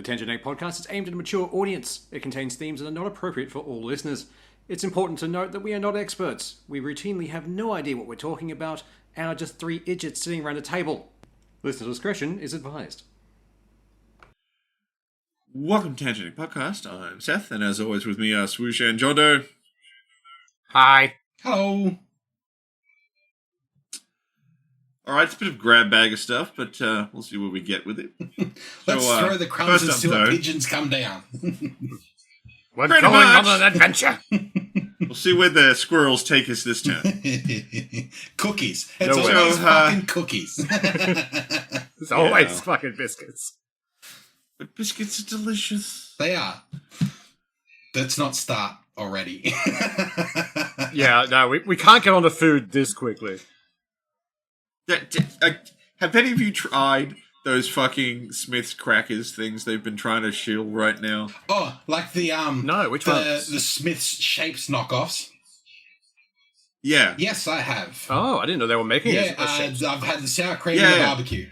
The Tangent Egg podcast is aimed at a mature audience. It contains themes that are not appropriate for all listeners. It's important to note that we are not experts. We routinely have no idea what we're talking about and are just three idiots sitting around a table. Listener discretion is advised. Welcome to Tangent Egg Podcast. I'm Seth, and as always with me are Swoosh and Jondo. Hi. Hello. Alright, it's a bit of grab bag of stuff, but we'll see what we get with it. Let's throw the crumbs and see what pigeons come down. We're going on an adventure. We'll see where the squirrels take us this time. Cookies. It's always fucking cookies. It's always fucking biscuits. But biscuits are delicious. They are. Let's not start already. Yeah, no, we can't get on to food this quickly. Have any of you tried those fucking Smith's crackers things they've been trying to shield right now? Oh, like the No, which ones? The Smith's Shapes knockoffs. Yeah. Yes, I have. Oh, I didn't know they were making it. I've had the sour cream and the barbecue.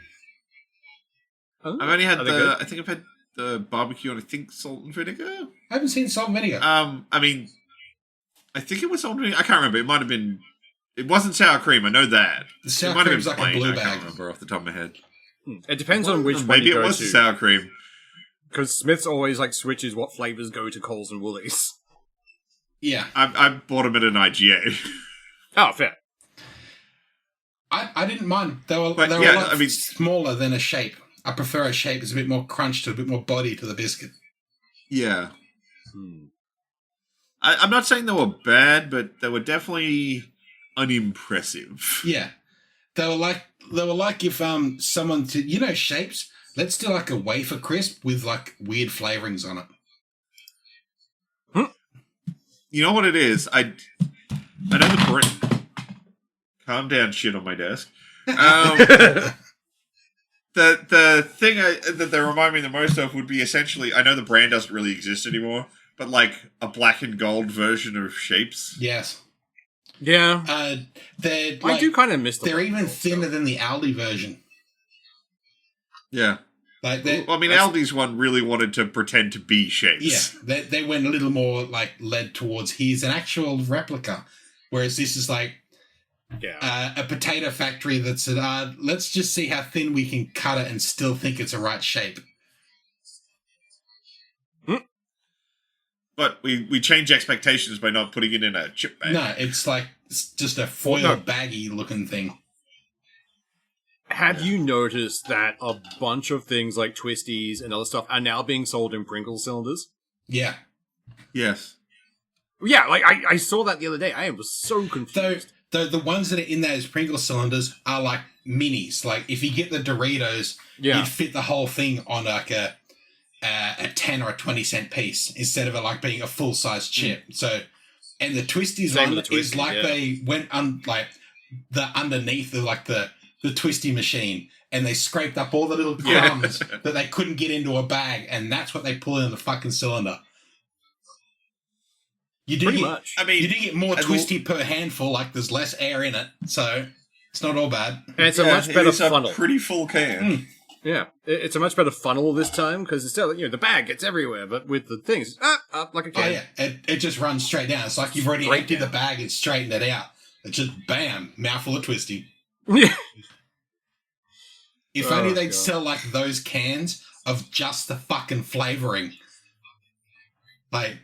Oh, I've only had I think I've had the barbecue and I think salt and vinegar. I haven't seen salt and vinegar. I mean, I think it was salt and vinegar. I can't remember. It might have been. It wasn't sour cream. I know that. The sour cream's like a blue bag. I can't remember off the top of my head. It depends on which one maybe you go it was to. the sour cream. Because Smith's always switches what flavors go to Coles and Woolies. Yeah. I bought them at an IGA. Oh, fair. I didn't mind. They were a lot smaller than a shape. I prefer a shape. It's a bit more crunch to a bit more body to the biscuit. Yeah. I'm not saying they were bad, but they were definitely unimpressive. Yeah. They were like if someone shapes, let's do like a wafer crisp with like weird flavorings on it. You know what it is? I know the brand. Calm down, shit on my desk. The thing that they remind me the most of would be essentially, I know the brand doesn't really exist anymore, but like a black and gold version of Shapes. Yes. Yeah. I do kind of miss them. They're even thinner than the Aldi version. Yeah. Aldi's one really wanted to pretend to be Shapes. Yeah. They went a little more led towards here's an actual replica. Whereas this is a potato factory that said, let's just see how thin we can cut it and still think it's a right shape. But we change expectations by not putting it in a chip bag. No, it's just a foil baggy looking thing. Have you noticed that a bunch of things like Twisties and other stuff are now being sold in Pringles cylinders? Yeah. Yes. Yeah, I saw that the other day. I was so confused. The ones that are in those Pringles cylinders are like minis. Like if you get the Doritos, you'd fit the whole thing on like a 10 or a 20 cent piece instead of it being a full size chip. So, and the Twisties is they went the underneath of the Twisty machine and they scraped up all the little crumbs that they couldn't get into a bag, and that's what they pull in the fucking cylinder. You do get more Twisty per handful, there's less air in it, so it's not all bad. And it's a much better funnel. A pretty full can. Yeah, it's a much better funnel this time because instead of, the bag gets everywhere, but with the things, up like a can. Oh yeah, it just runs straight down. It's like you've already emptied the bag and straightened it out. It's just bam, mouthful of Twisty. Yeah. If only they'd sell those cans of just the fucking flavoring. Give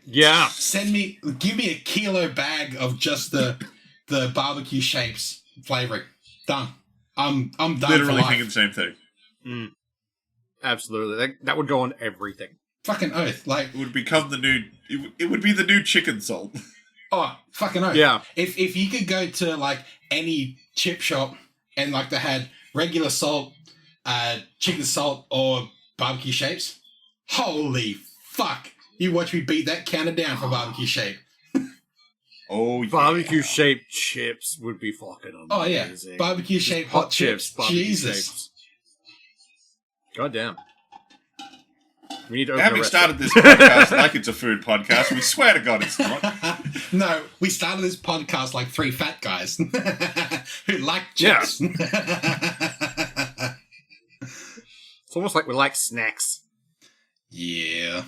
me a kilo bag of just the barbecue Shapes flavoring. Done. I'm done. Literally for life. thinking the same thing. Absolutely, that would go on everything. Fucking oath! It would become the new. It would be the new chicken salt. Oh, fucking oath! Yeah. If you could go to any chip shop and they had regular salt, chicken salt, or barbecue Shapes, holy fuck! You watch me beat that counter down for barbecue shape. Oh, yeah. Barbecue shaped chips would be fucking amazing. Oh yeah, barbecue shaped hot chips. Jesus. Shapes. God damn. We need to Having started this podcast like it's a food podcast, we swear to God it's not. No, we started this podcast like three fat guys who like chips. Yeah. It's almost like we like snacks. Yeah.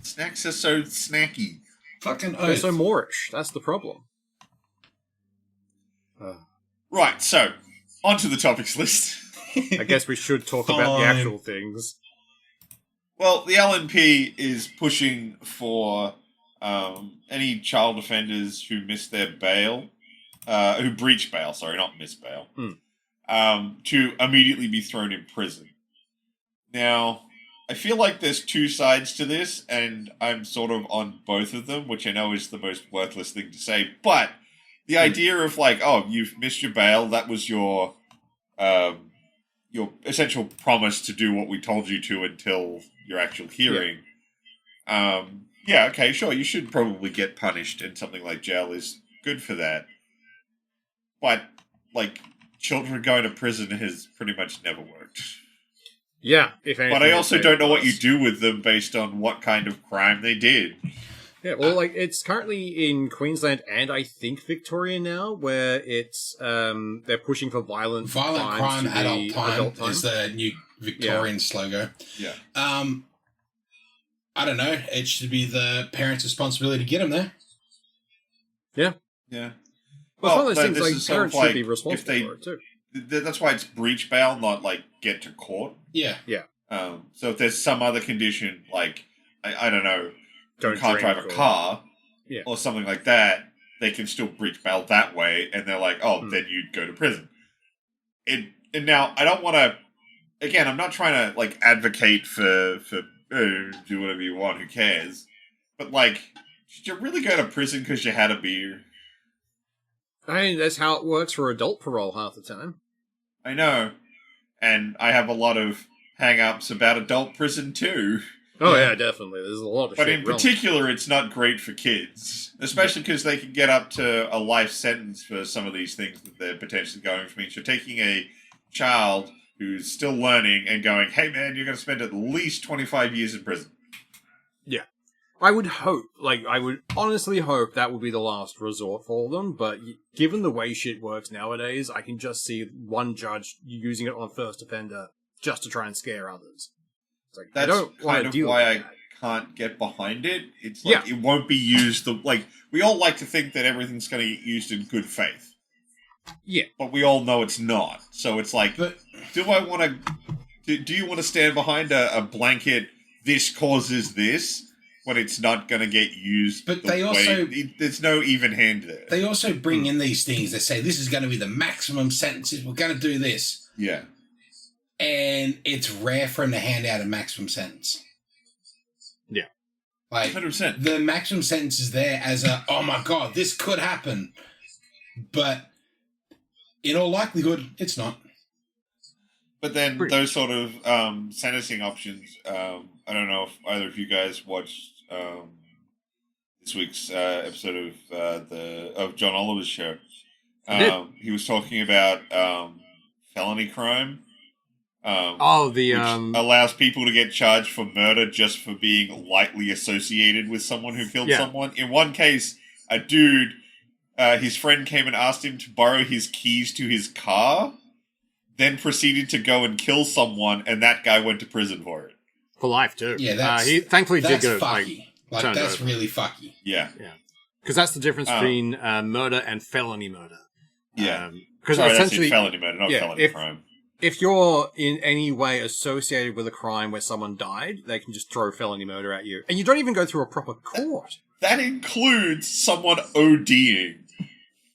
Snacks are so snacky. Fucking They're oath. so Moorish. That's the problem. Right, so, onto the topics list. I guess we should talk about the actual things. Well, the LNP is pushing for any child offenders who miss their bail, who breach bail, sorry, not miss bail, to immediately be thrown in prison. Now, I feel like there's two sides to this, and I'm sort of on both of them, which I know is the most worthless thing to say, but the idea of like, oh, you've missed your bail, that was your essential promise to do what we told you to until your actual hearing. Yeah, okay, sure, you should probably get punished, and something like jail is good for that. But, like, children going to prison has pretty much never worked. Yeah, if anything. But I also don't know what you do with them based on what kind of crime they did. Yeah, well, like, it's currently in Queensland and I think Victoria now, where it's, they're pushing for violent crime to be adult time is the new Victorian slogan. Yeah. I don't know. It should be the parents' responsibility to get them there. Yeah. Yeah. Well, it's one of those things, like, parents should be responsible for it, too. That's why it's breach bail, not, like, get to court. Yeah. Yeah. So if there's some other condition, like, I don't know, you can't drive a drink car, Yeah. or something like that, they can still breach bail that way, and they're like, oh, then you'd go to prison. And now, I don't want to... Again, I'm not trying to, like, advocate for do whatever you want, who cares? But, like, should you really go to prison because you had a beer? I mean, that's how it works for adult parole half the time. I know. And I have a lot of hang-ups about adult prison, too. Oh, yeah, definitely. There's a lot of But shit in wrong. particular, it's not great for kids. Especially because they can get up to a life sentence for some of these things that they're potentially going for. I mean, you're taking a child who's still learning and going, hey, man, you're going to spend at least 25 years in prison. Yeah. I would hope, I would honestly hope that would be the last resort for them, but given the way shit works nowadays, I can just see one judge using it on first offender just to try and scare others. It's like, That's I don't kind of why I can't get behind it. It's like, it won't be used, we all like to think that everything's going to get used in good faith. Yeah. But we all know it's not. So it's like, do I want to... Do you want to stand behind a blanket, this causes this, when it's not going to get used? But they also... There's no even hand there. They also bring in these things. They say, this is going to be the maximum sentences. We're going to do this. Yeah. And it's rare for them to hand out a maximum sentence. Yeah. Like, 100%. The maximum sentence is there as a, oh my God, this could happen. But in all likelihood, it's not. But then those sort of sentencing options, I don't know if either of you guys watched this week's episode of John Oliver's show. He was talking about felony crime. Which allows people to get charged for murder just for being lightly associated with someone who killed someone. In one case, a dude, his friend came and asked him to borrow his keys to his car, then proceeded to go and kill someone, and that guy went to prison for it. For life, too. Yeah, he thankfully did go. Fucky. That's really fucky. Yeah. Yeah. Because that's the difference between murder and felony murder. Yeah. Because essentially, felony murder, not felony crime. If you're in any way associated with a crime where someone died, they can just throw felony murder at you. And you don't even go through a proper court. That includes someone ODing.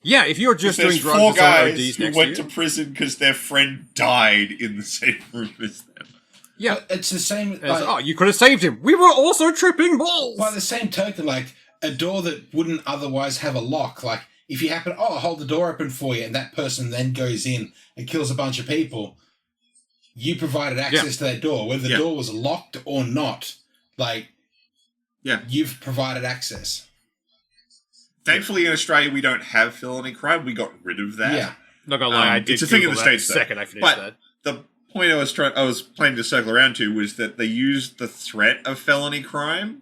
Yeah, if you're just doing drugs with someone ODs next to you. 4 guys who went to prison because their friend died in the same room as them. Yeah. But it's the same... you could have saved him. We were also tripping balls! By the same token, a door that wouldn't otherwise have a lock, if you happen, I'll hold the door open for you, and that person then goes in and kills a bunch of people, you provided access to that door, whether the door was locked or not. You've provided access. Thankfully, in Australia, we don't have felony crime. We got rid of that. Yeah. Not gonna lie, I did. It's a thing in the States, though. Second I finished that. The point I was planning to circle around to was that they used the threat of felony crime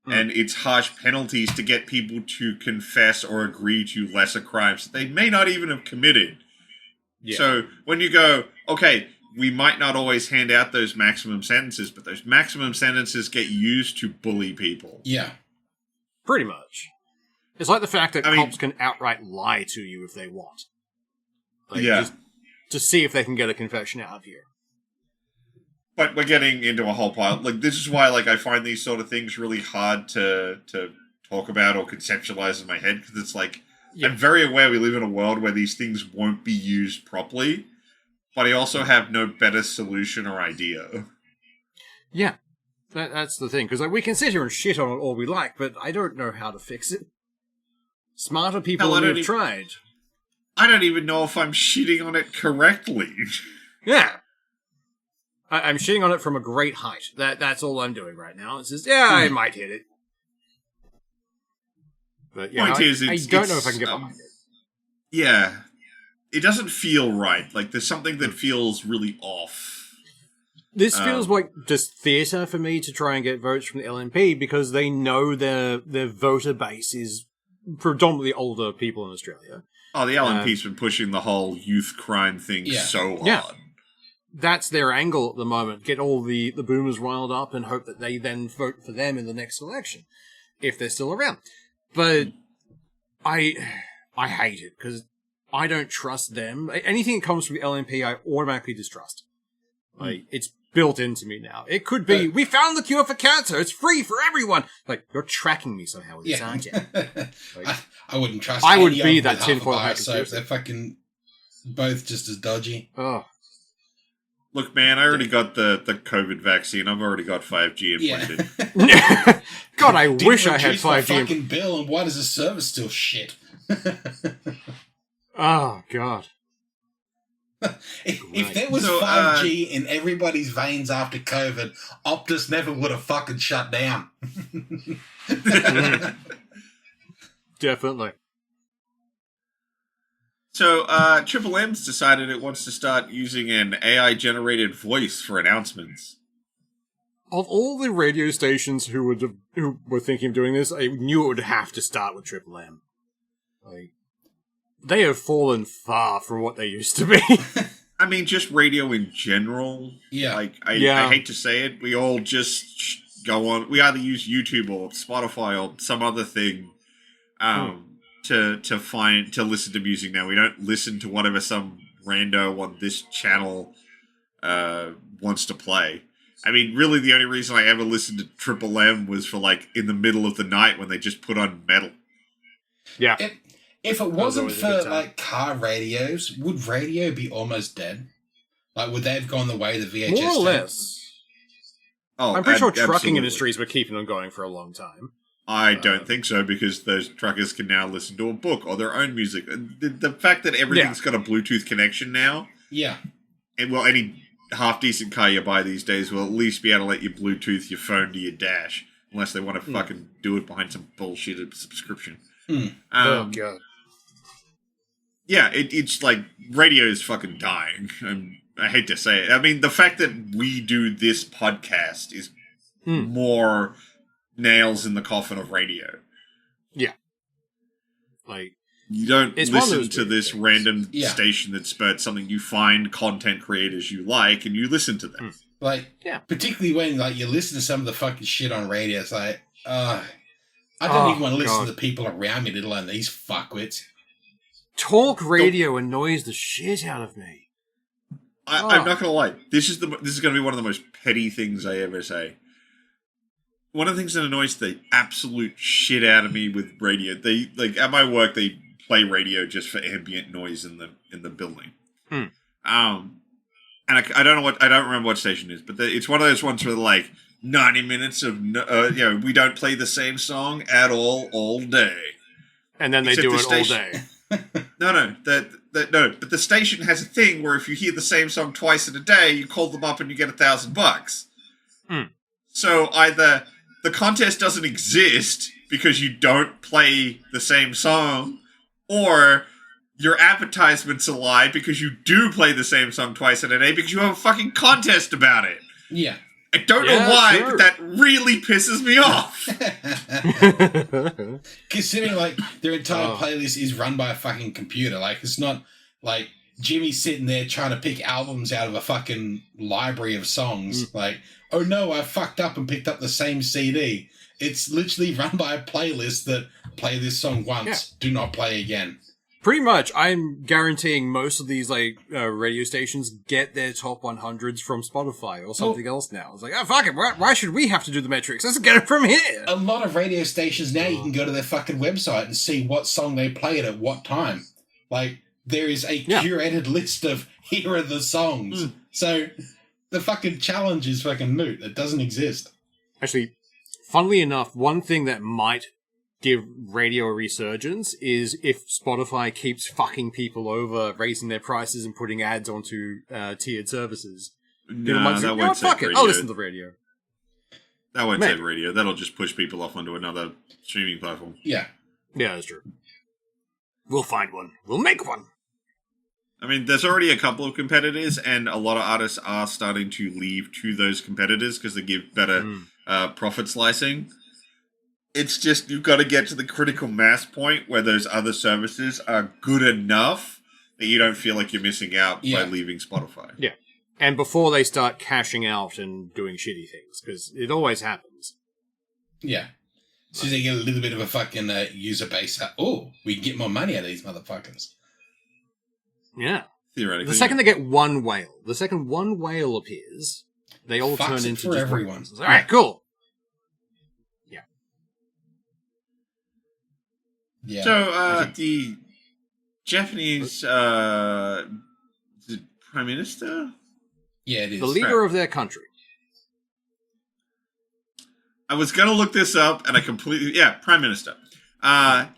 and its harsh penalties to get people to confess or agree to lesser crimes that they may not even have committed. Yeah. So when you go, okay, we might not always hand out those maximum sentences, but those maximum sentences get used to bully people. Yeah. Pretty much. It's like the fact that cops can outright lie to you if they want. Like, just to see if they can get a confession out of you. But we're getting into a whole pile. Like, this is why, like, I find these sort of things really hard to talk about or conceptualize in my head, because it's like, I'm very aware we live in a world where these things won't be used properly, but I also have no better solution or idea. Yeah, that's the thing, because like, we can sit here and shit on it all we like, but I don't know how to fix it. Smarter people have tried. I don't even know if I'm shitting on it correctly. Yeah. I'm shitting on it from a great height. That's all I'm doing right now. It's just, I might hit it. But yeah, I don't know if I can get behind it. Yeah. It doesn't feel right. Like, there's something that feels really off. This feels like just theatre for me to try and get votes from the LNP, because they know their voter base is predominantly older people in Australia. Oh, the LNP's been pushing the whole youth crime thing so hard. Yeah. That's their angle at the moment. Get all the boomers riled up and hope that they then vote for them in the next election, if they're still around. But I hate it, because I don't trust them. Anything that comes from the LNP, I automatically distrust. Like, it's built into me now. It could be, we found the cure for cancer, it's free for everyone! Like, you're tracking me somehow with this, aren't you? Like, I wouldn't trust I would any be of that them tinfoil half a hat bar, so they're fucking both just as dodgy. Oh. Look, man, I already got the COVID vaccine. I've already got 5G implanted. God, I wish I had 5G. My fucking bill, and why does the service still shit? Oh, God. If there was 5G in everybody's veins after COVID, Optus never would have fucking shut down. Definitely. So, Triple M's decided it wants to start using an AI-generated voice for announcements. Of all the radio stations who were thinking of doing this, I knew it would have to start with Triple M. Like, they have fallen far from what they used to be. I mean, just radio in general. Yeah. Like, I hate to say it, we all just go on. We either use YouTube or Spotify or some other thing to listen to music now. We don't listen to whatever some rando on this channel wants to play. I mean, really, the only reason I ever listened to Triple M was for, like, in the middle of the night when they just put on metal. Yeah. If it wasn't for, like, car radios, would radio be almost dead? Like, would they have gone the way the VHS More or less. Oh, I'm pretty sure trucking absolutely. Industries were keeping them going for a long time. I don't think so, because those truckers can now listen to a book or their own music. The fact that everything's got a Bluetooth connection now. Yeah. And, well, any half-decent car you buy these days will at least be able to let you Bluetooth your phone to your dash. Unless they want to fucking do it behind some bullshit subscription. Oh, God. Yeah, it's like, radio is fucking dying. I hate to say it. I mean, the fact that we do this podcast is more nails in the coffin of radio. Yeah. Like, you don't listen to this things. random station that spurts something. You find content creators you like, and you listen to them. Like, particularly when, like, you listen to some of the fucking shit on radio, it's like, I don't even want to listen to the people around me, let alone these fuckwits. Talk radio annoys the shit out of me. I'm not gonna lie. This is going to be one of the most petty things I ever say. One of the things that annoys the absolute shit out of me with radio, they, like, at my work, they play radio just for ambient noise in the building. And I don't remember what station it is, but it's one of those ones where, like, 90 minutes of we don't play the same song at all day, and then they do it all day. No, but the station has a thing where if you hear the same song twice in a day, you call them up and you get $1,000. So either the contest doesn't exist because you don't play the same song, or your advertisements a lie because you do play the same song twice in a day because you have a fucking contest about it. Yeah. I don't know why, but that really pisses me off. Considering, like, their entire playlist is run by a fucking computer. Like, it's not, like, Jimmy's sitting there trying to pick albums out of a fucking library of songs. Like, oh no, I fucked up and picked up the same CD. It's literally run by a playlist that play this song once, do not play again. Pretty much, I'm guaranteeing most of these radio stations get their top 100s from Spotify or something else now. It's like, oh, fuck it, why should we have to do the metrics? Let's get it from here. A lot of radio stations now, you can go to their fucking website and see what song they played at what time. Like, there is a curated list of here are the songs. So, the fucking challenge is fucking moot. It doesn't exist. Actually, funnily enough, one thing that might give radio a resurgence is if Spotify keeps fucking people over, raising their prices and putting ads onto tiered services. No, that won't save radio. I'll listen to the radio. That won't save radio. That'll just push people off onto another streaming platform. Yeah. Yeah, that's true. We'll find one. We'll make one. I mean, there's already a couple of competitors, and a lot of artists are starting to leave to those competitors because they give better profit slicing. It's just, you've got to get to the critical mass point where those other services are good enough that you don't feel like you're missing out by leaving Spotify. Yeah. And before they start cashing out and doing shitty things, because it always happens. Yeah. As soon as they get a little bit of a fucking user base, we can get more money out of these motherfuckers. Yeah. Theoretically. The second they get one whale, appears, they all turn into for just everyone. All right, cool. Yeah. So, the Japanese is it Prime Minister? Yeah, it is. The leader of their country. I was going to look this up, and I completely... Yeah, Prime Minister.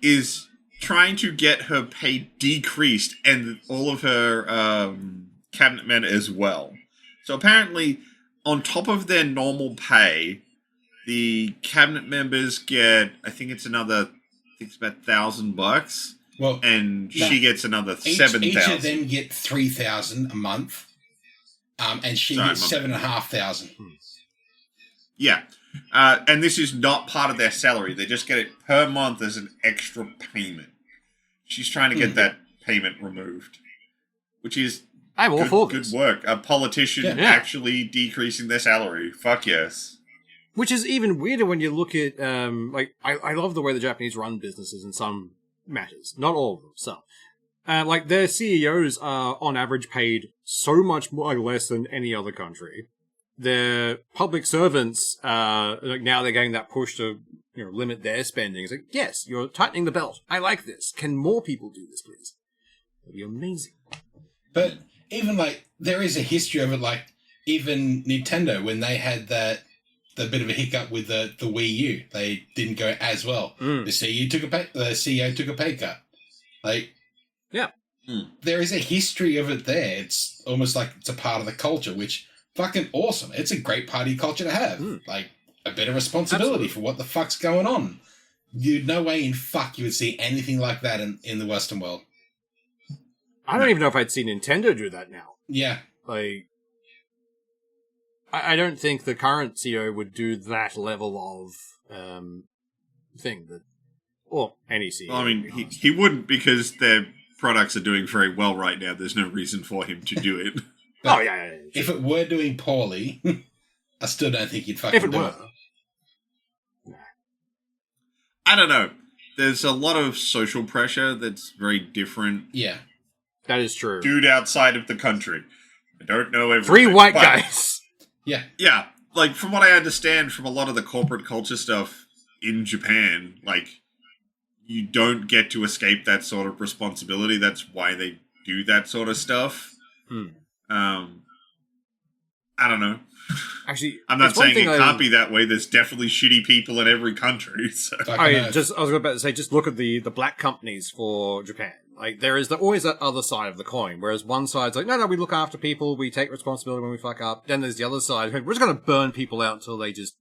Is trying to get her pay decreased, and all of her cabinet men as well. So apparently, on top of their normal pay, the cabinet members get, I think it's about $1,000. Well, and she gets another 7,000. Each of them get 3,000 a month, and she gets 7,500. Yeah, and this is not part of their salary. They just get it per month as an extra payment. She's trying to get that payment removed, which is good work. A politician actually decreasing their salary. Fuck yes. Which is even weirder when you look at, I love the way the Japanese run businesses in some matters. Not all of them, some. Their CEOs are, on average, paid so much more less than any other country. Their public servants, now they're getting that push to, limit their spending. It's like, yes, you're tightening the belt. I like this. Can more people do this, please? It'd be amazing. But even, there is a history of it, even Nintendo, when they had the bit of a hiccup with the Wii U. They didn't go as well. The CEO took a pay cut. There is a history of it there. It's almost like it's a part of the culture, which fucking awesome. It's a great party culture to have. A bit of responsibility for what the fuck's going on. No way in fuck you would see anything like that in the Western world. I don't even know if I'd see Nintendo do that now. Yeah. I don't think the current CEO would do that level of thing or any CEO. Well, I mean, he wouldn't, because their products are doing very well right now. There's no reason for him to do it. Yeah. If it were doing poorly, I still don't think he'd fucking do it. I don't know. There's a lot of social pressure that's very different. Yeah. That is true. Dude outside of the country. I don't know everything. 3 white guys. Yeah. Yeah. From what I understand from a lot of the corporate culture stuff in Japan, you don't get to escape that sort of responsibility. That's why they do that sort of stuff. I don't know. Actually, I'm not saying it can't be that way. There's definitely shitty people in every country. So. I was about to say, just look at the black companies for Japan. There is always that other side of the coin, whereas one side's no, we look after people, we take responsibility when we fuck up. Then there's the other side, we're just going to burn people out until they just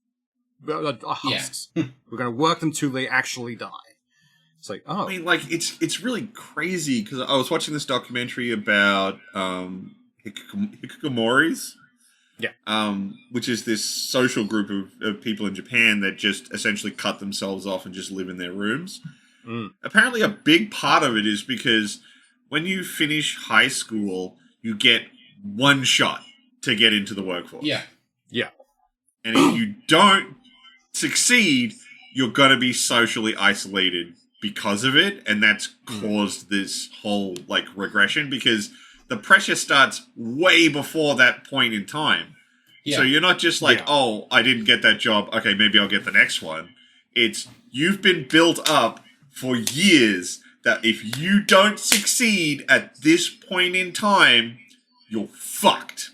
are husks. Yeah. We're going to work them till they actually die. It's I mean, it's really crazy, because I was watching this documentary about hikikomoris. Yeah. Which is this social group of people in Japan that just essentially cut themselves off and just live in their rooms. Apparently a big part of it is because when you finish high school, you get one shot to get into the workforce. Yeah. Yeah. And if you don't succeed, you're going to be socially isolated because of it. And that's caused this whole, like, regression because the pressure starts way before that point in time. Yeah. So you're not just like, oh, I didn't get that job. Okay, maybe I'll get the next one. It's you've been built up for years that if you don't succeed at this point in time, you're fucked.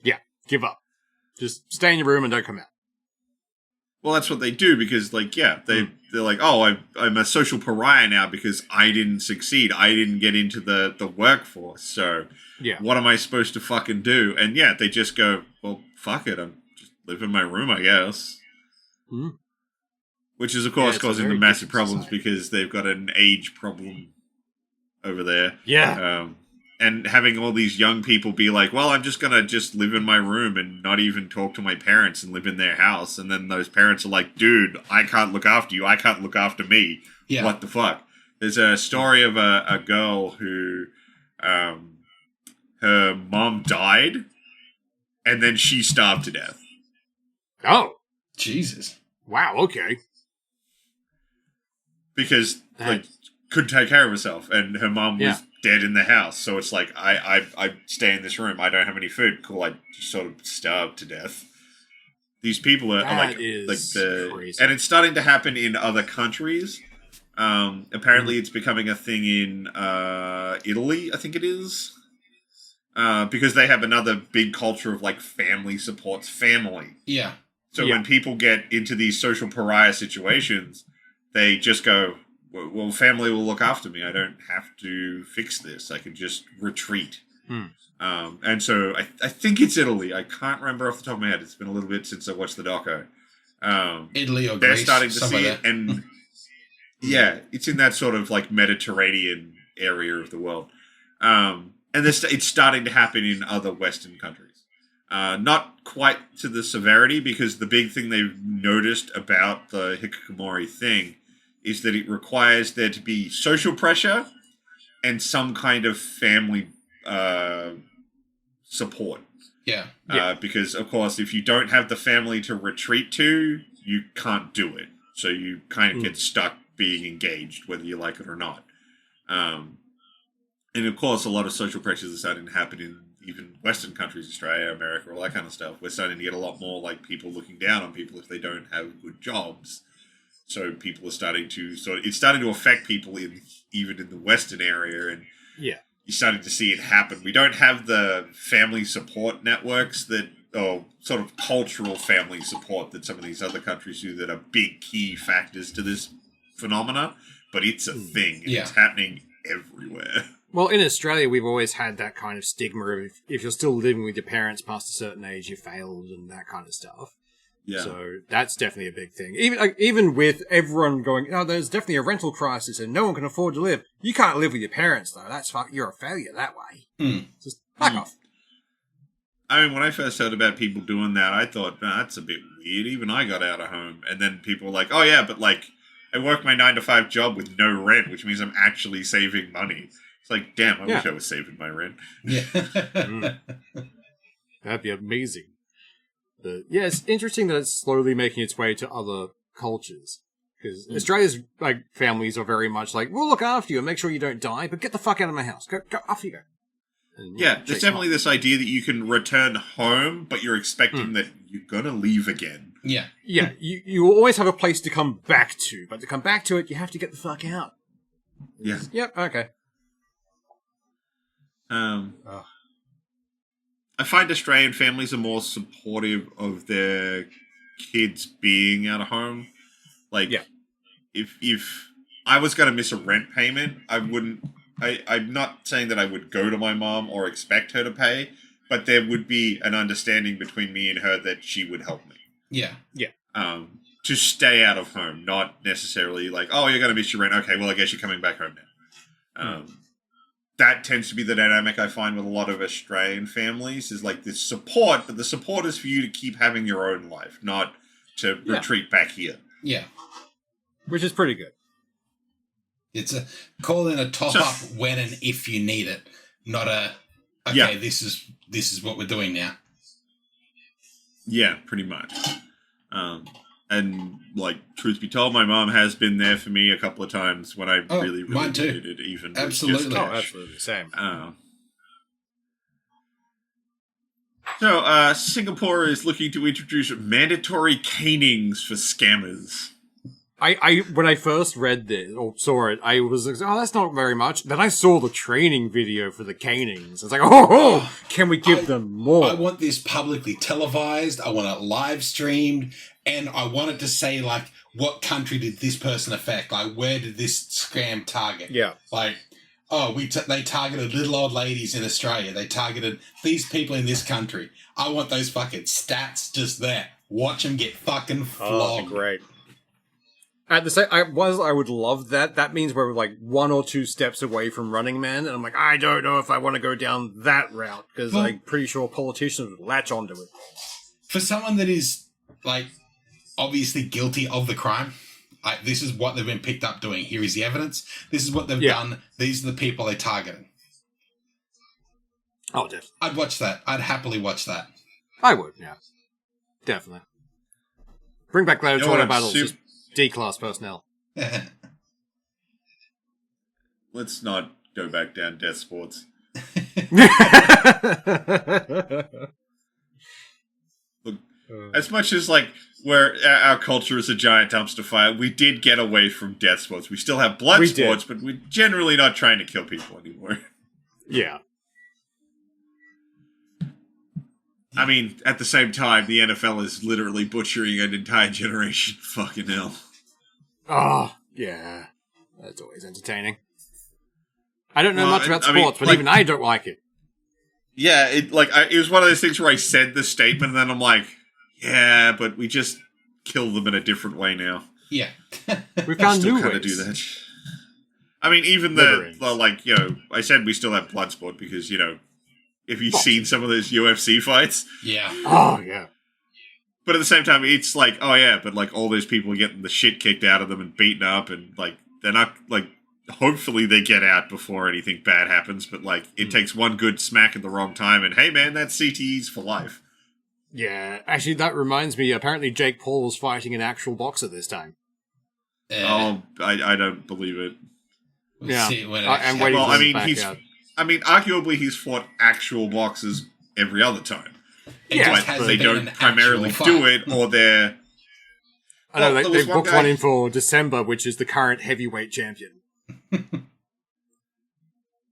Yeah, give up. Just stay in your room and don't come out. Well, that's what they do because, like, they're like, oh, I'm a social pariah now because I didn't succeed. I didn't get into the workforce. So what am I supposed to fucking do? And they just go, well, fuck it. I'm just live in my room, I guess. Mm. Which is, of course, causing them massive problems because they've got an age problem over there. Yeah. And having all these young people be like, well, I'm just going to just live in my room and not even talk to my parents and live in their house. And then those parents are like, dude, I can't look after you. I can't look after me. Yeah. What the fuck? There's a story of a girl who her mom died and then she starved to death. Oh. Jesus. Wow, okay. Because, couldn't take care of herself and her mom was dead in the house, so it's like I stay in this room. I don't have any food. Cool, I just sort of starved to death. These people are like crazy. And it's starting to happen in other countries. Apparently, it's becoming a thing in Italy. I think it is because they have another big culture of like family supports family. Yeah. So when people get into these social pariah situations, they just go, well, family will look after me. I don't have to fix this. I can just retreat. And so I think it's Italy. I can't remember off the top of my head. It's been a little bit since I watched the doco. Italy or they're Greece. Starting to see it. And it's in that sort of like Mediterranean area of the world. And it's starting to happen in other Western countries. Not quite to the severity because the big thing they've noticed about the hikikomori thing is that it requires there to be social pressure and some kind of family support. Yeah. Because, of course, if you don't have the family to retreat to, you can't do it. So you kind of get stuck being engaged, whether you like it or not. And, of course, a lot of social pressures are starting to happen in even Western countries, Australia, America, all that kind of stuff. We're starting to get a lot more like people looking down on people if they don't have good jobs. So people are starting to it's starting to affect people even in the Western area, and you're starting to see it happen. We don't have the family support networks or sort of cultural family support that some of these other countries do that are big key factors to this phenomena, but it's a thing. And it's happening everywhere. Well, in Australia, we've always had that kind of stigma of if you're still living with your parents past a certain age, you failed and that kind of stuff. Yeah. So that's definitely a bbig thing. Even with everyone going, there's definitely a rental crisis and no one can afford to live. You can't live with your parents, though. You're a failure that way. Just fuck off. I mean, when I first heard about people doing that, I thought, that's a bit weird. Even I got out of home. And then people were like, oh, yeah, but like, I work my 9-to-5 job with no rent, which means I'm actually saving money. It's like, damn, I wish I was saving my rent. Yeah. That'd be amazing. It's interesting that it's slowly making its way to other cultures. Because Australia's families are very much like, we'll look after you and make sure you don't die, but get the fuck out of my house. Go off you go. And, there's definitely this idea that you can return home, but you're expecting that you're going to leave again. Yeah. Yeah, you always have a place to come back to, but to come back to it, you have to get the fuck out. Yeah. Yep, okay. I find Australian families are more supportive of their kids being out of home. Like, if I was going to miss a rent payment, I wouldn't... I'm not saying that I would go to my mom or expect her to pay, but there would be an understanding between me and her that she would help me. Yeah. Yeah. To stay out of home, not necessarily like, oh, you're going to miss your rent. Okay, well, I guess you're coming back home now. That tends to be the dynamic I find with a lot of Australian families is like this support, but the support is for you to keep having your own life, not to retreat back here. Yeah. Which is pretty good. It's a call in a top up when and if you need it, not a okay. This is what we're doing now. Yeah, pretty much. And like, truth be told, my mom has been there for me a couple of times when I really needed it. Even absolutely, absolutely, same. So, Singapore is looking to introduce mandatory canings for scammers. I when I first read this or saw it, I was like, oh, that's not very much. Then I saw the training video for the canings. It's like, can we give them more? I want this publicly televised. I want it live streamed. And I wanted to say, like, what country did this person affect? Like, where did this scam target? Yeah. Like, they targeted little old ladies in Australia. They targeted these people in this country. I want those fucking stats just there. Watch them get fucking flogged. Oh, great. At the same, I would love that. That means we're like 1 or 2 steps away from Running Man, and I'm like, I don't know if I want to go down that route because I'm pretty sure politicians would latch onto it. For someone that is like obviously guilty of the crime, like this is what they've been picked up doing. Here is the evidence. This is what they've done. These are the people they're targeting. Oh, definitely. I'd watch that. I'd happily watch that. I would, yeah, definitely. Bring back gladiatorial battles. Just D-class personnel. Let's not go back down death sports. Look, as much as like where our culture is a giant dumpster fire, we did get away from death sports. We still have blood sports, but we're generally not trying to kill people anymore. Yeah. I mean, at the same time, the NFL is literally butchering an entire generation. Fucking hell. Oh, yeah. That's always entertaining. I don't know much about sports, but even I don't like it. Yeah, it was one of those things where I said the statement, and then I'm like, yeah, but we just kill them in a different way now. Yeah. We found new ways to do that. I mean, even I said we still have Bloodsport because, if you've seen some of those UFC fights. Yeah. Oh, yeah. But at the same time, it's like, oh yeah, but like all those people are getting the shit kicked out of them and beaten up, and like they're not like. Hopefully they get out before anything bad happens, but like it takes one good smack at the wrong time, and hey man, that's CTEs for life. Yeah, actually, that reminds me. Apparently, Jake Paul was fighting an actual boxer this time. I don't believe it. Yeah, I'm waiting. Well, I mean, arguably he's fought actual boxers every other time. But they don't primarily do it, or they're... I know, they booked one in for December, which is the current heavyweight champion.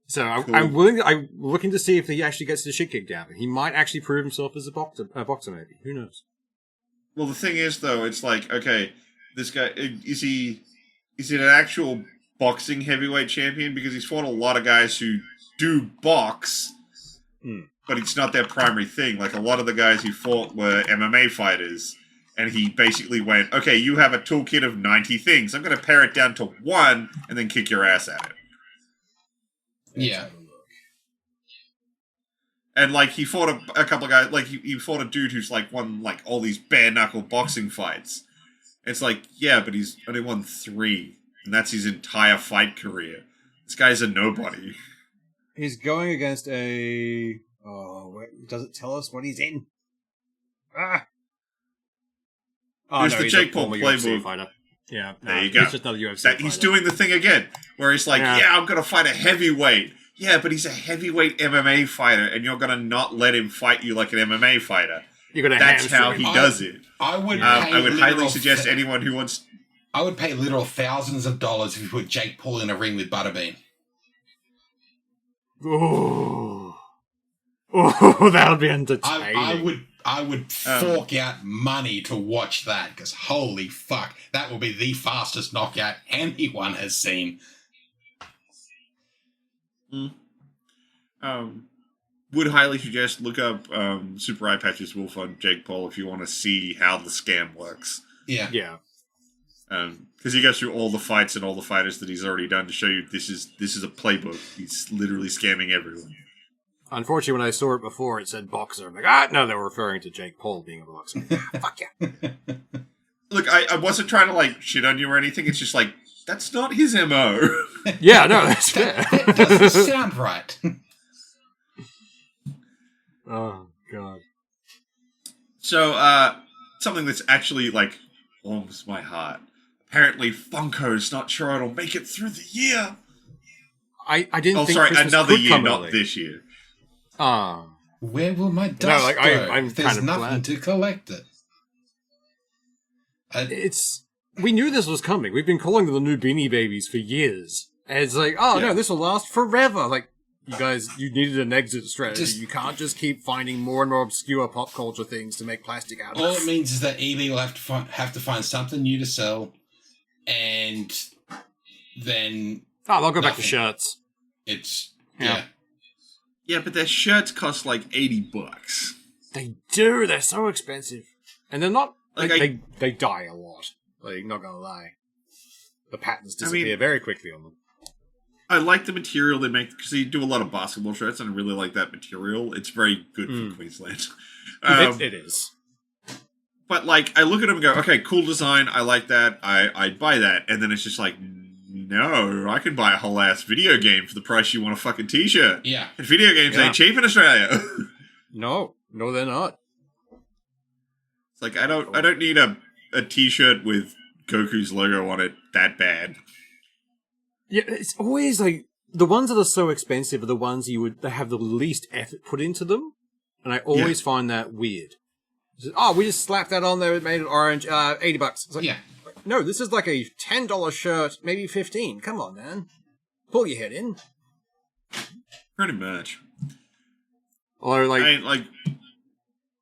So cool. I'm looking to see if he actually gets the shit kicked out. He might actually prove himself as a boxer maybe. Who knows? Well, the thing is, though, it's like, okay, this guy, is he an actual boxing heavyweight champion? Because he's fought a lot of guys who do box, but it's not their primary thing. Like, a lot of the guys he fought were MMA fighters, and he basically went, okay, you have a toolkit of 90 things. I'm going to pare it down to 1 and then kick your ass at it. Yeah. And, like, he fought a couple of guys, like, he fought a dude who's, like, won, like, all these bare-knuckle boxing fights. It's like, yeah, but he's only won 3, and that's his entire fight career. This guy's a nobody. He's going against a... does it tell us what he's in? Here's the Jake Paul playbook. Yeah, there you go. He's just another UFC fighter. He's doing the thing again, where he's like, I'm going to fight a heavyweight. Yeah, but he's a heavyweight MMA fighter, and you're going to not let him fight you like an MMA fighter. That's how he does it. I would highly suggest anyone who wants... I would pay literal thousands of dollars if you put Jake Paul in a ring with Butterbean. Oh, that would be entertaining. I would fork out money to watch that, because holy fuck, that will be the fastest knockout anyone has seen. Would highly suggest look up Super Eye Patches Wolf on Jake Paul if you want to see how the scam works. Yeah. Because he goes through all the fights and all the fighters that he's already done to show you this is a playbook. He's literally scamming everyone. Unfortunately, when I saw it before, it said boxer. I'm like, no, they were referring to Jake Paul being a boxer. Fuck yeah. Look, I wasn't trying to, like, shit on you or anything. It's just, like, That's not his MO. Yeah, no, that's fair. That doesn't sound right. Oh, God. So, something that's actually, like, warms my heart. Apparently, Funko's not sure it'll make it through the year. I didn't think sorry, Christmas another could year, come not early. this year. Where will my dust go? I'm There's kind of nothing glad. to collect it. We knew this was coming. We've been calling them the new Beanie Babies for years. And it's like, no, this will last forever. Like, you guys, you needed an exit strategy. You can't just keep finding more and more obscure pop culture things to make plastic out of. All it means is that eBay will have to find something new to sell, and then they'll go back to shirts. It's Yeah, but their shirts cost like $80. They do. They're so expensive, and they're not. Like they die a lot. Like, not gonna lie, the patterns disappear very quickly on them. I like the material they make because they do a lot of basketball shirts, and I really like that material. It's very good for Queensland. It is. But like, I look at them and go, okay, cool design. I like that. I'd buy that. And then it's just like, no, I can buy a whole ass video game for the price you want a fucking t-shirt. Yeah. And video games ain't cheap in Australia. No, they're not. It's like, I don't need a t-shirt with Goku's logo on it that bad. Yeah, it's always like the ones that are so expensive are the ones they have the least effort put into them, and I always find that weird. We just slapped that on there, made it orange, $80. It's like, no, this is like a $10 shirt, maybe $15. Come on, man, pull your head in. Pretty much. Or like,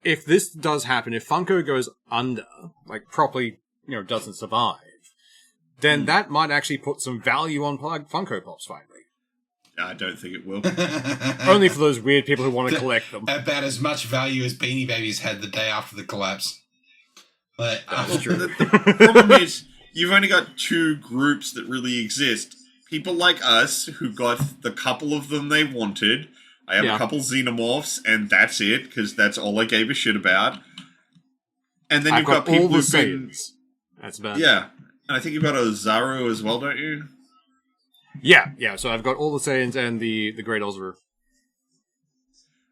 if this does happen, if Funko goes under, like properly, doesn't survive, then that might actually put some value on Funko Pops finally. I don't think it will. Only for those weird people who want to collect them. About as much value as Beanie Babies had the day after the collapse. But that's true. The problem is, you've only got two groups that really exist. People like us, who got the couple of them they wanted. I have a couple Xenomorphs, and that's it, because that's all I gave a shit about. And then you've got people all the who've been... Saiyans. That's bad. Yeah. And I think you've got a Zaro as well, don't you? Yeah. So I've got all the Saiyans and the Great Ozra.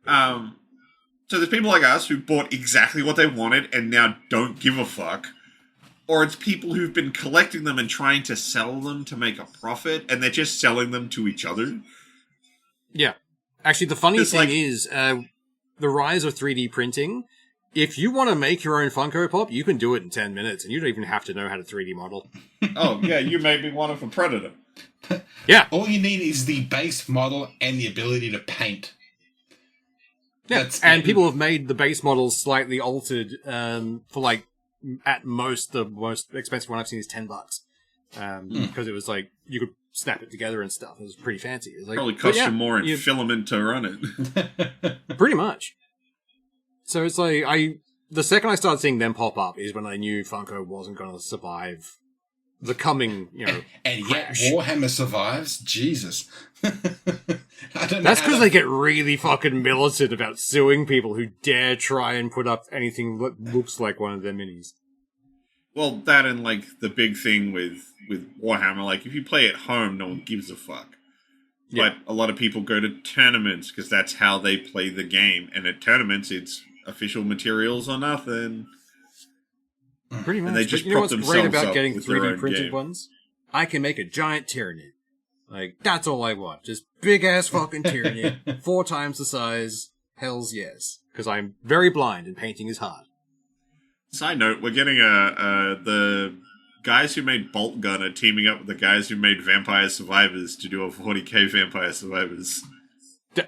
So there's people like us who bought exactly what they wanted and now don't give a fuck. Or it's people who've been collecting them and trying to sell them to make a profit, and they're just selling them to each other. Yeah. Actually, the funny thing is, the rise of 3D printing, if you want to make your own Funko Pop, you can do it in 10 minutes, and you don't even have to know how to 3D model. Oh, yeah, you made me one of a Predator. Yeah. All you need is the base model and the ability to paint. Yeah, and people have made the base models slightly altered for, like, at most, the most expensive one I've seen is $10. Because it was like, you could snap it together and stuff. It was pretty fancy. It was like, probably cost you more in filament to run it. Pretty much. So it's like, the second I started seeing them pop up is when I knew Funko wasn't going to survive the coming, and crash. yet Warhammer survives? Jesus. I don't know. That's because they get really fucking militant about suing people who dare try and put up anything that looks like one of their minis. Well, that and, like, the big thing with Warhammer, like, if you play at home, no one gives a fuck. Yeah. But a lot of people go to tournaments because that's how they play the game. And at tournaments, it's official materials or nothing. Pretty much. And they just you know what's great about up getting with their 3D own printed game. ones? I can make a giant Tyranid. Like, that's all I want. Just big-ass fucking Tyranid. 4 times the size. Hells yes. Because I'm very blind and painting is hard. Side note, we're getting the guys who made Bolt Gun are teaming up with the guys who made Vampire Survivors to do a 40k Vampire Survivors.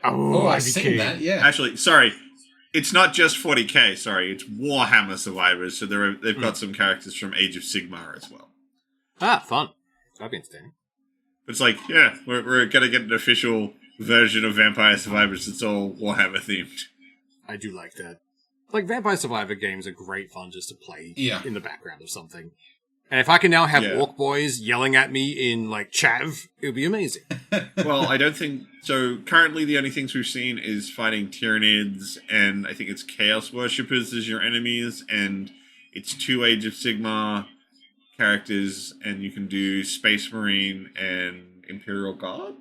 I've seen that, yeah. Actually, sorry. It's not just 40k, sorry. It's Warhammer Survivors, so they've got some characters from Age of Sigmar as well. Ah, fun. That'd be interesting. It's like, yeah, we're going to get an official version of Vampire Survivors that's all Warhammer themed. I do like that. Like, Vampire Survivor games are great fun just to play in the background of something. And if I can now have Orc Boys yelling at me in, like, Chav, it would be amazing. Well, I don't think... So, currently the only things we've seen is fighting Tyranids, and I think it's Chaos Worshippers as your enemies, and it's 2 Age of Sigmar characters, and you can do Space Marine and Imperial Guard.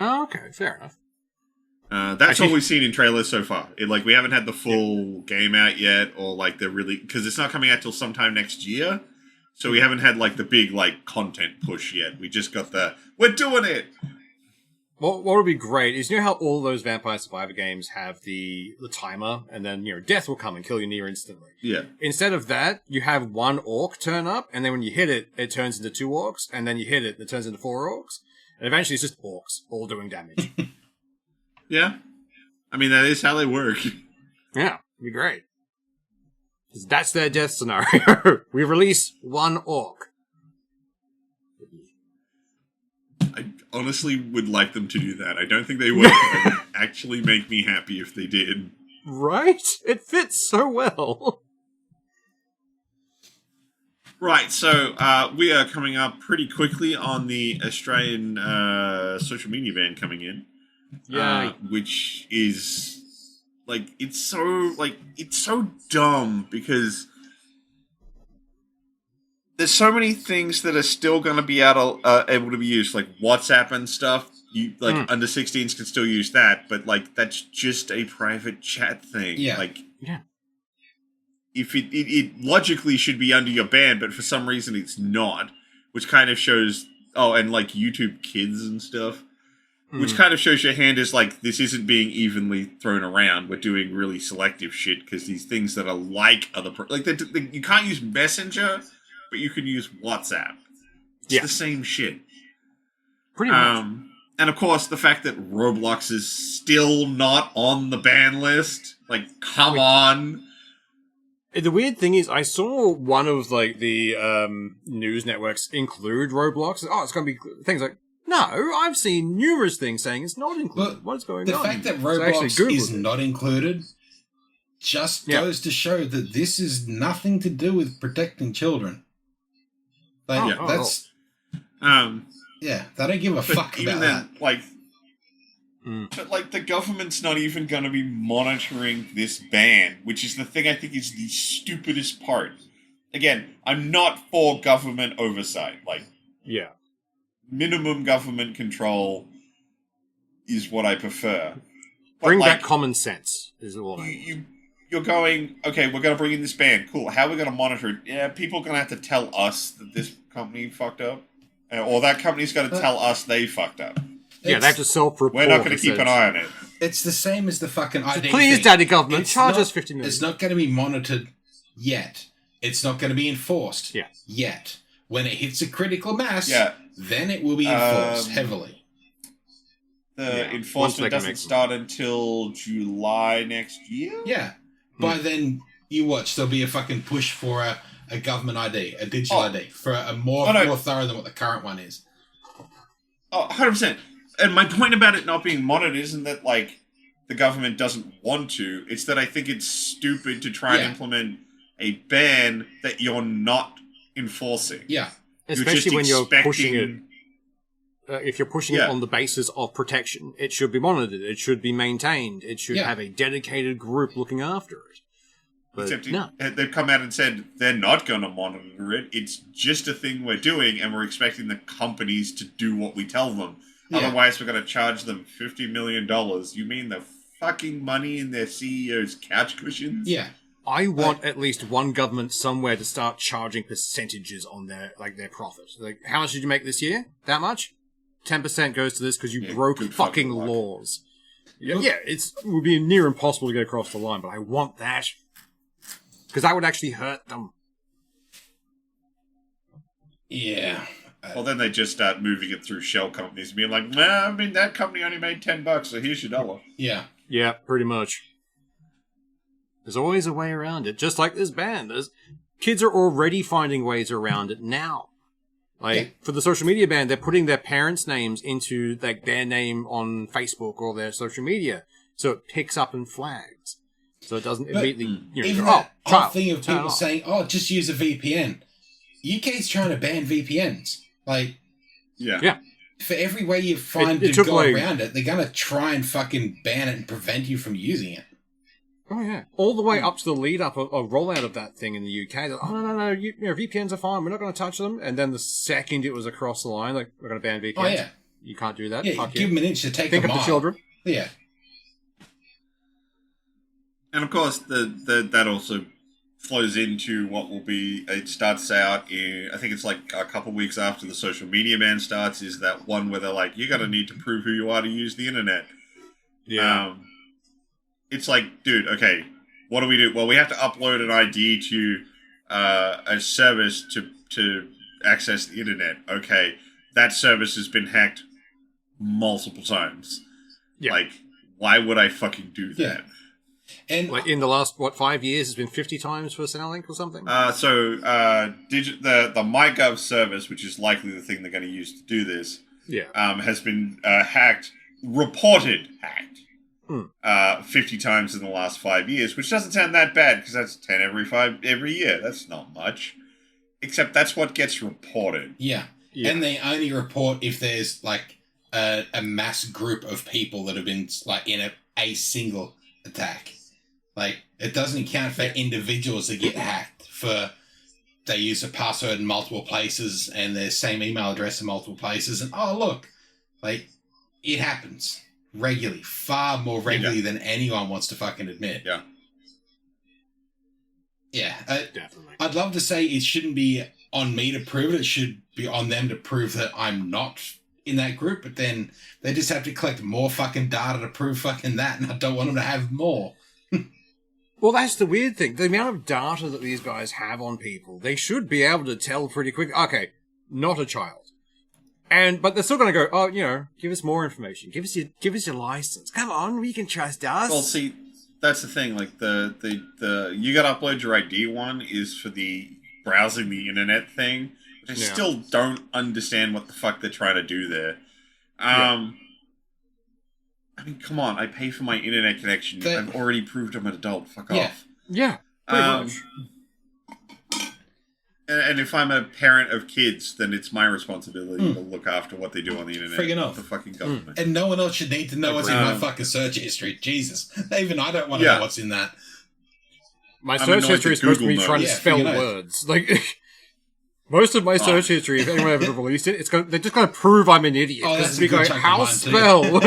Oh, okay, fair enough. That's all we've seen in trailers so far. We haven't had the full game out yet, or because it's not coming out till sometime next year. So we haven't had the big content push yet. We just got we're doing it. What would be great is, how all those Vampire Survivor games have the timer, and then death will come and kill you near instantly. Yeah. Instead of that, you have one orc turn up, and then when you hit it, it turns into 2 orcs, and then you hit it, it turns into 4 orcs, and eventually it's just orcs all doing damage. Yeah, I mean that is how they work. Yeah, it'd be great. 'Cause that's their death scenario. We release 1 orc. I honestly would like them to do that. I don't think they would. It would actually make me happy if they did. Right? It fits so well. Right, so we are coming up pretty quickly on the Australian social media ban coming in. Yeah. Which is it's so dumb because there's so many things that are still going to be able to be used, like WhatsApp and stuff. You under 16s can still use that, but that's just a private chat thing. Yeah. Yeah. If it logically should be under your ban, but for some reason it's not, which kind of shows. Oh, and YouTube Kids and stuff. Which kind of shows your hand is this isn't being evenly thrown around. We're doing really selective shit because these things that are other... you can't use Messenger, but you can use WhatsApp. It's the same shit. Pretty much. And of course, the fact that Roblox is still not on the ban list. Come on. The weird thing is, I saw one of the news networks include Roblox. Oh, it's going to be things no, I've seen numerous things saying it's not included. What is going on? The fact that Roblox is not included just goes to show that this is nothing to do with protecting children. They don't give a fuck about that. But the government's not even going to be monitoring this ban, which is the thing I think is the stupidest part. Again, I'm not for government oversight. Minimum government control is what I prefer. But bring back common sense is all. You're going, okay, we're going to bring in this ban. Cool. How are we going to monitor it? Yeah, people are going to have to tell us that this company fucked up. Or that company's going to tell us they fucked up. Yeah, they have to self-report. We're not going to keep an eye on it. It's the same as the fucking ID Please, thing. Daddy Government, charge us $50 million. It's not going to be monitored yet. It's not going to be enforced yet. When it hits a critical mass... then it will be enforced heavily. The enforcement doesn't start until July next year? Yeah. By then, you watch, there'll be a fucking push for a government ID, a digital ID, for a more thorough than what the current one is. Oh, 100%. And my point about it not being monitored isn't that, the government doesn't want to. It's that I think it's stupid to try and implement a ban that you're not enforcing. Yeah. Especially when you're pushing it. If you're pushing it on the basis of protection, it should be monitored. It should be maintained. It should have a dedicated group looking after it. But except they've come out and said they're not going to monitor it. It's just a thing we're doing, and we're expecting the companies to do what we tell them. Yeah. Otherwise, we're going to charge them $50 million. You mean the fucking money in their CEO's couch cushions? Yeah. I want at least one government somewhere to start charging percentages on their profit. How much did you make this year? That much? 10% goes to this because you broke fucking laws. It would be near impossible to get across the line, but I want that. Because that would actually hurt them. Yeah. Well, then they just start moving it through shell companies and being like, nah, I mean, that company only made $10, so here's your dollar. Yeah. Yeah, pretty much. There's always a way around it, just like this ban. Kids are already finding ways around it now. For the social media ban, they're putting their parents' names into their name on Facebook or their social media, so it picks up and flags. So it doesn't immediately... even that whole thing of people saying, just use a VPN. UK's trying to ban VPNs. For every way you find to go around it, they're going to try and fucking ban it and prevent you from using it. Oh, yeah. All the way up to the lead up or rollout of that thing in the UK. Like, oh, no, VPNs are fine. We're not going to touch them. And then the second it was across the line, like, we're going to ban VPNs. Oh, yeah. You can't do that. Yeah, give them an inch to take Think of the children. Yeah. And of course, that also flows into what will be, it starts out in, I think it's like a couple weeks after the social media ban starts, is that one where they're like, you're going to need to prove who you are to use the internet. Yeah. It's like, dude, okay, what do we do? Well, we have to upload an ID to a service to access the internet. Okay, that service has been hacked multiple times. Yeah. Like, why would I fucking do that? Yeah. And like in the last 5 years, it's been 50 times for Centrelink or something. The MyGov service, which is likely the thing they're going to use to do this, has been reported hacked 50 times in the last 5 years, which doesn't sound that bad because that's 10 every year. That's not much, except that's what gets reported. Yeah, and they only report if there's like a mass group of people that have been like in a single attack. Like, it doesn't count for individuals that get hacked for they use a password in multiple places and their same email address in multiple places. And, oh, look, like, it happens regularly, far more regularly than anyone wants to fucking admit. Yeah. Yeah. Definitely. I'd love to say it shouldn't be on me to prove it. It should be on them to prove that I'm not in that group. But then they just have to collect more fucking data to prove fucking that. And I don't want them to have more. Well, that's the weird thing. The amount of data that these guys have on people, they should be able to tell pretty quick. Okay, not a child. But they're still going to go, oh, give us more information. Give us your license. Come on, we can trust us. Well, see, that's the thing. Like the you got to upload your ID one is for the browsing the internet thing, which I still don't understand what the fuck they're trying to do there. I mean, come on, I pay for my internet connection. I've already proved I'm an adult. Fuck off. Yeah, pretty much. And if I'm a parent of kids, then it's my responsibility to look after what they do on the internet. Friggin' off. The fucking government. And no one else should need to know what's in my fucking search history. Jesus. Even I don't want to know what's in that. My search history is supposed to be trying to spell words. Like, most of my search history, if anyone ever released it, they're just going to prove I'm an idiot. Oh, that's a good chunk how of mine spell?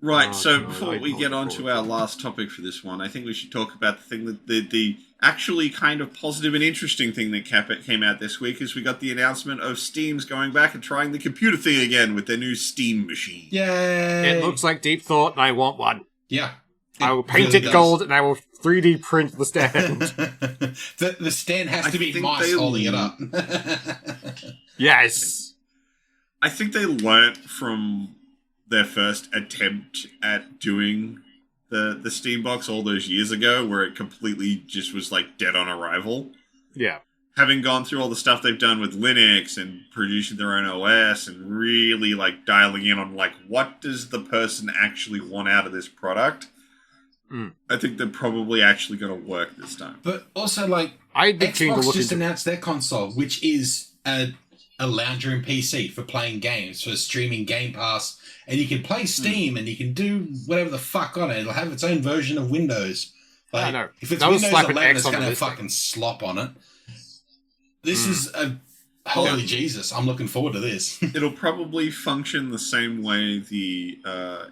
Right, so before we get on to our last topic for this one, I think we should talk about the thing that the actually kind of positive and interesting thing that came out this week is we got the announcement of Steam's going back and trying the computer thing again with their new Steam machine. Yay! It looks like Deep Thought, and I want one. Yeah. I will paint it gold, and I will 3D print the stand. the stand has to be mice holding it up. Yes. I think they learnt from their first attempt at doing the Steam box all those years ago, where it completely just was like dead on arrival. Yeah. Having gone through all the stuff they've done with Linux and producing their own OS and really like dialing in on like what does the person actually want out of this product, I think they're probably actually going to work this time. But also, like, Xbox just announced their console, which is a lounge room PC for playing games, for streaming Game Pass, and you can play Steam and you can do whatever the fuck on it. It'll have its own version of Windows. Like, no. If it's Windows 11, it's going to have fucking slop on it. This is a... Holy Jesus, I'm looking forward to this. It'll probably function the same way the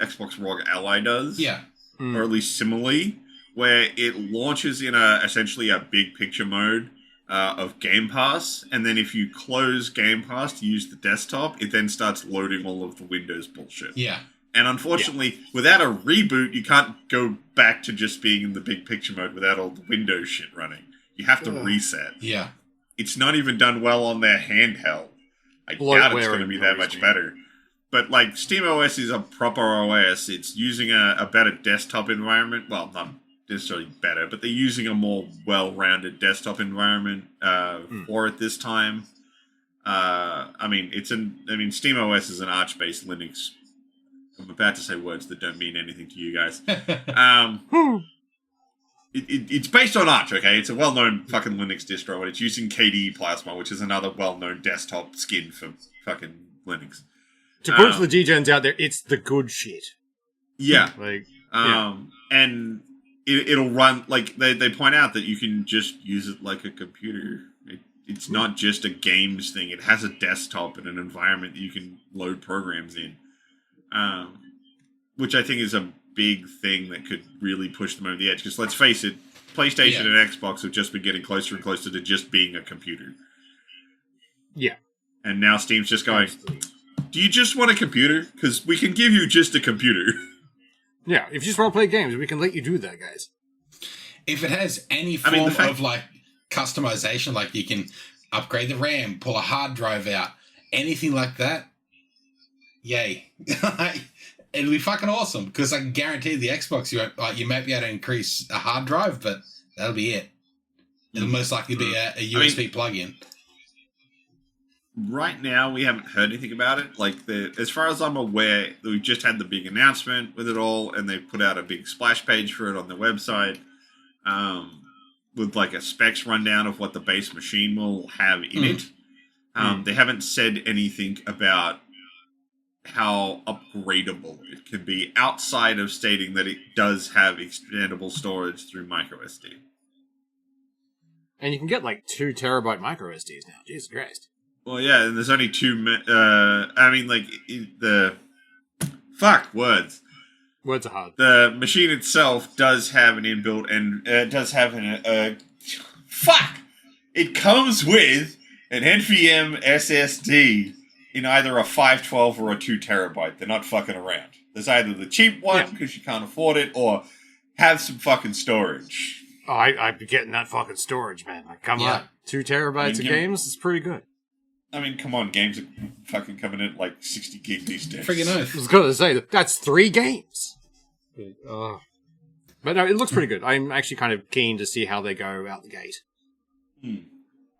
Xbox ROG Ally does. Yeah. Or at least similarly, where it launches in essentially a big picture mode of Game Pass, and then if you close Game Pass to use the desktop, it then starts loading all of the Windows bullshit. Yeah. And unfortunately, without a reboot, you can't go back to just being in the big picture mode without all the Windows shit running. You have to reset. Yeah. It's not even done well on their handheld. I doubt it's going to be that much better. But, like, SteamOS is a proper OS. It's using a better desktop environment. Well, not necessarily better, but they're using a more well-rounded desktop environment for it this time. SteamOS is an Arch-based Linux. I'm about to say words that don't mean anything to you guys. It's based on Arch, okay? It's a well-known fucking Linux distro, and it's using KDE Plasma, which is another well-known desktop skin for fucking Linux. To put it to the G-Gens out there, it's the good shit. Yeah. Like, and it'll run, like, they point out that you can just use it like a computer. It's not just a games thing. It has a desktop and an environment that you can load programs in. Which I think is a big thing that could really push them over the edge. Because let's face it, PlayStation and Xbox have just been getting closer and closer to just being a computer. Yeah. And now Steam's just going, do you just want a computer? Because we can give you just a computer. Yeah, if you just want to play games, we can let you do that, guys. If it has any form of, like, customization, like you can upgrade the RAM, pull a hard drive out, anything like that, yay. It'll be fucking awesome, because I can guarantee the Xbox, you might be able to increase a hard drive, but that'll be it. It'll most likely be a USB plug-in. Right now, we haven't heard anything about it. Like, as far as I'm aware, we've just had the big announcement with it all, and they've put out a big splash page for it on their website, with like a specs rundown of what the base machine will have in it. They haven't said anything about how upgradable it can be, outside of stating that it does have expandable storage through microSD. And you can get like 2 terabyte microSDs now. Jesus Christ. Well, yeah, and there's only 2. Words. Words are hard. The machine itself does have an inbuilt, and does have it comes with an NVMe SSD in either a 512 or a 2 terabyte. They're not fucking around. There's either the cheap one, because you can't afford it, or have some fucking storage. Oh, I'd be getting that fucking storage, man. Like, come on. 2 terabytes of games is pretty good. I mean, come on, games are fucking coming in at like 60 gig these days. Friggin' oath. I was going to say, that's 3 games. But no, it looks pretty good. I'm actually kind of keen to see how they go out the gate.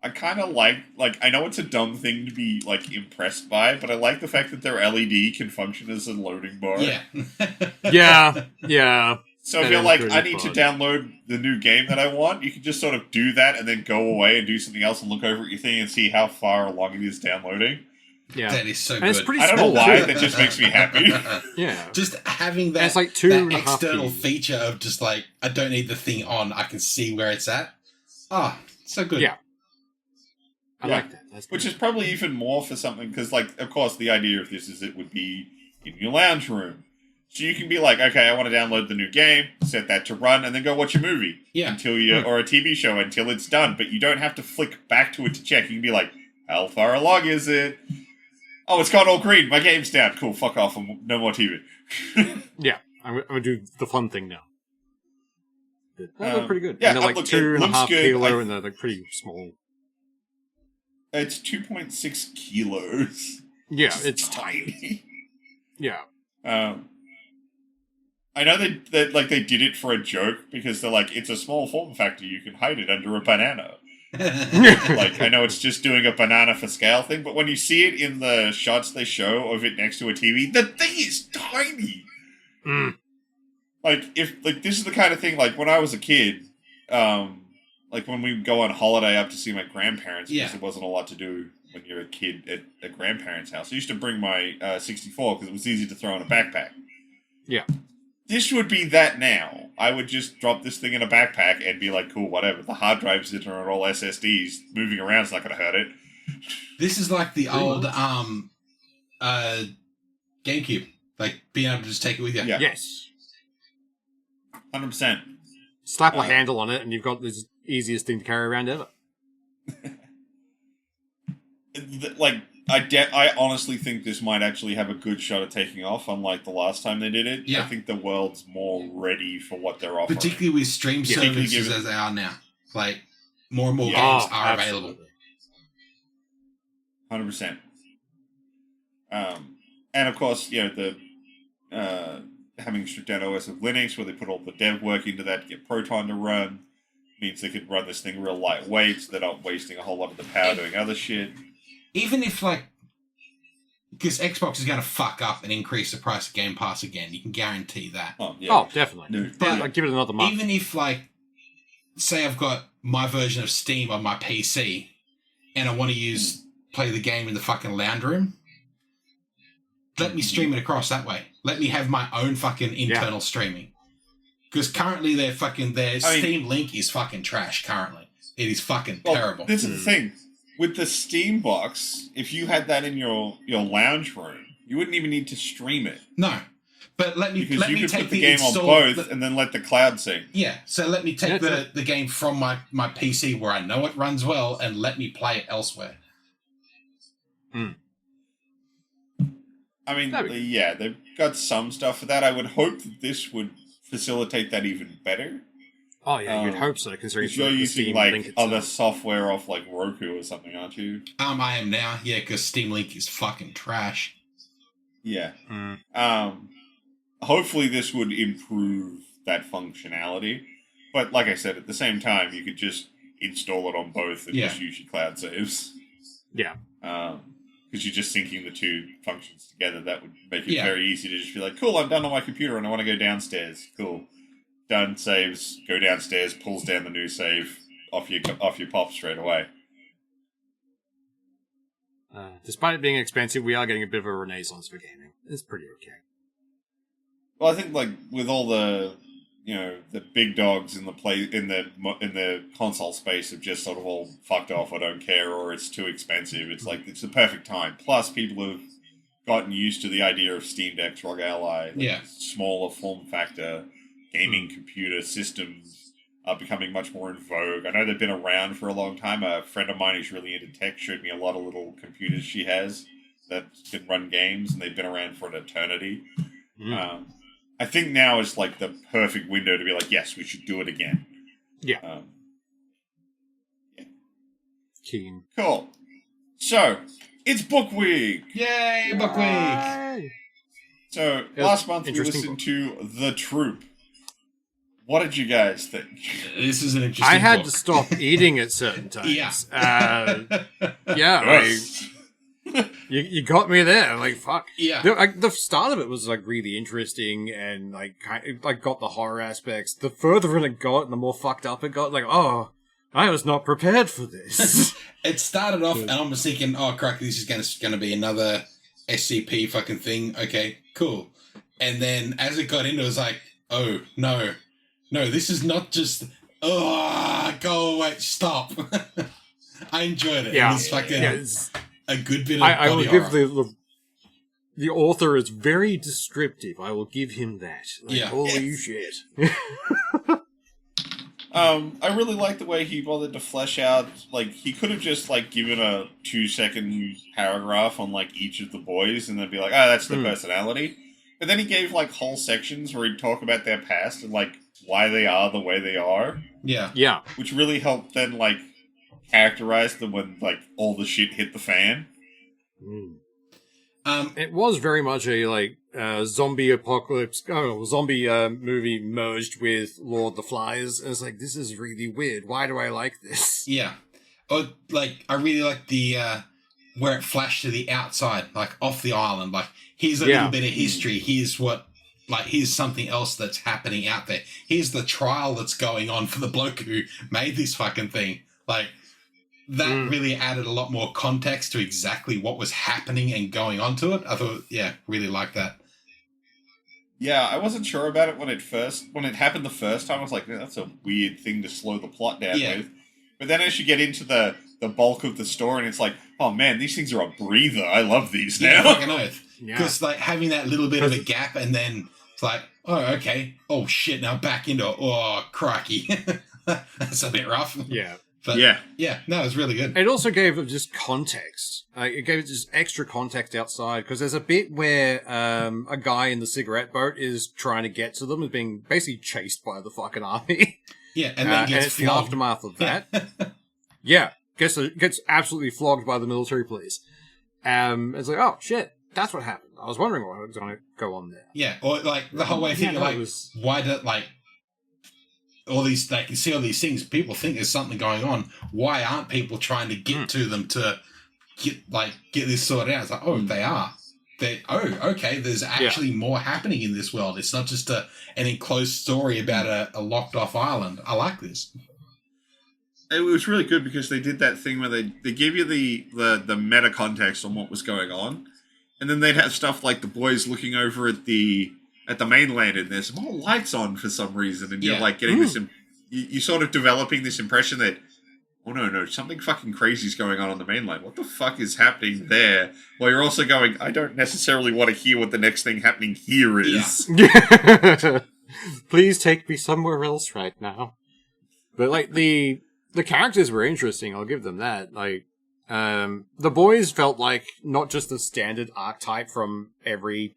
I kind of like, I know it's a dumb thing to be, like, impressed by, but I like the fact that their LED can function as a loading bar. Yeah. Yeah. So if you're like, I need to download the new game that I want, you can just sort of do that and then go away and do something else and look over at your thing and see how far along it is downloading. Yeah. That is so and good. It's pretty I don't know why, that just makes me happy. Yeah. Just having that, it's like that external feature of just like, I don't need the thing on, I can see where it's at. So good. Yeah. I like that. Which is probably even more for something, because, like, of course, the idea of this is it would be in your lounge room. So you can be like, okay, I want to download the new game, set that to run, and then go watch a movie. Until or a TV show until it's done. But you don't have to flick back to it to check. You can be like, how far along is it? Oh, it's gone all green. My game's down. Cool, fuck off. No more TV. Yeah, I'm going to do the fun thing now. That look pretty good. Yeah, and they're like 2.5 kilo, and they're like pretty small. It's 2.6 kilos. Yeah, it's tiny. Yeah. I know that they did it for a joke, because they're like, it's a small form factor, you can hide it under a banana. Like, I know it's just doing a banana for scale thing, but when you see it in the shots they show of it next to a TV, the thing is tiny. Like, this is the kind of thing, like, when I was a kid, like, when we go on holiday up to see my grandparents, because there wasn't a lot to do when you're a kid at a grandparent's house. I used to bring my 64, because it was easy to throw in a backpack. Yeah. This would be that now. I would just drop this thing in a backpack and be like, cool, whatever. The hard drives that are all SSDs, moving around is not going to hurt it. This is like the old GameCube. Like, being able to just take it with you. Yeah. Yes. 100%. Slap a handle on it and you've got this easiest thing to carry around ever. Like, I honestly think this might actually have a good shot at taking off, unlike the last time they did it. Yeah. I think the world's more ready for what they're offering. Particularly with stream services as they are now. Like, more and more games are available. 100%. And of course, the having stripped down OS of Linux, where they put all the dev work into that to get Proton to run, means they could run this thing real lightweight, so they're not wasting a whole lot of the power doing other shit. Even if, like, because Xbox is going to fuck up and increase the price of Game Pass again, you can guarantee that. Oh, definitely. No. But I'd give it another month. Even if, like, say I've got my version of Steam on my PC, and I want to play the game in the fucking lounge room, let me stream it across that way. Let me have my own fucking internal streaming. Because currently their Steam Link is fucking trash currently. It is fucking terrible. This is the thing. With the Steam box, if you had that in your lounge room, you wouldn't even need to stream it. No. But let me take put the game on both and then let the cloud sync. Yeah, so let me take the game from my PC where I know it runs well and let me play it elsewhere. I mean, they've got some stuff for that. I would hope that this would facilitate that even better. Oh yeah, you'd hope so, considering you're using like other software off like Roku or something, aren't you? I am now, because Steam Link is fucking trash. Yeah. Hopefully this would improve that functionality. But like I said, at the same time, you could just install it on both and just use your cloud saves. Yeah. Because you're just syncing the two functions together. That would make it very easy to just be like, cool, I'm done on my computer and I want to go downstairs. Cool. Done, saves, go downstairs, pulls down the new save, off your pop straight away. Despite it being expensive, we are getting a bit of a renaissance for gaming. It's pretty okay. Well, I think like with all the the big dogs in the console space have just sort of all fucked off. I don't care, or it's too expensive. It's like it's the perfect time. Plus, people have gotten used to the idea of Steam Deck's ROG Ally, smaller form factor gaming computer systems are becoming much more in vogue. I know they've been around for a long time. A friend of mine who's really into tech showed me a lot of little computers she has that can run games, and they've been around for an eternity. I think now is like the perfect window to be like, yes, we should do it again. Yeah. Keen. Cool. So, it's Book Week! Yay, Book Week! So, last month we listened to The Troop. What did you guys think? This is an interesting I had book. to stop eating at certain times. You got me there. Like, fuck. Yeah. The start of it was, like, really interesting and, like, got the horror aspects. The further in it got, the more fucked up it got. Like, oh, I was not prepared for this. It started off, and I'm just thinking, oh, crap, this is going to be another SCP fucking thing. Okay, cool. And then as it got into it, it was like, oh, no, this is not just, go away, stop. I enjoyed it. Yeah. It was fucking a good bit of I body will horror. give the author is very descriptive. I will give him that. Like, holy shit. I really like the way he bothered to flesh out, like, he could have just, like, given a 2-second paragraph on, like, each of the boys and then be like, oh, that's the personality. But then he gave, like, whole sections where he'd talk about their past and, like, why they are the way they are. Yeah. Yeah. Which really helped then, like, characterize them when, like, all the shit hit the fan. It was very much a, like, zombie apocalypse, zombie movie merged with Lord of the Flies. And it's like, this is really weird. Why do I like this? Yeah. Oh, like, I really like the, where it flashed to the outside, like, off the island. Like, here's a little bit of history. Here's something else that's happening out there. Here's the trial that's going on for the bloke who made this fucking thing. Like, that really added a lot more context to exactly what was happening and going on to it. I thought, really liked that. Yeah, I wasn't sure about it when it happened the first time. I was like, that's a weird thing to slow the plot down with. But then as you get into the bulk of the story, and it's like, oh man, these things are a breather. I love these now. Fucking oath. Because like having that little bit of a gap, and then it's like, oh, okay, oh shit, now back into it. Oh, crikey. That's a bit rough. Yeah. But no, it was really good. It also gave it just context. It gave it just extra context outside, because there's a bit where a guy in the cigarette boat is trying to get to them, is being basically chased by the fucking army. Yeah, and then gets it's flogged. the aftermath of that. Gets absolutely flogged by the military police. It's like, oh shit, that's what happened. I was wondering what was going to go on there. Yeah, or like the whole way thinking, why did all these, like, you see all these things, people think there's something going on. Why aren't people trying to get to them to get this sorted out? It's like, oh, they are. Okay, there's actually more happening in this world. It's not just an enclosed story about a locked off island. I like this. It was really good because they did that thing where they give you the meta context on what was going on, And then they'd have stuff like the boys looking over at the mainland, and there's more lights on for some reason, and you're like getting this. You're sort of developing this impression that, oh no, something fucking crazy is going on the mainland. What the fuck is happening there? While you're also going, I don't necessarily want to hear what the next thing happening here is. Yeah. Please take me somewhere else right now. But like the characters were interesting. I'll give them that. Like. The boys felt like not just the standard archetype from every,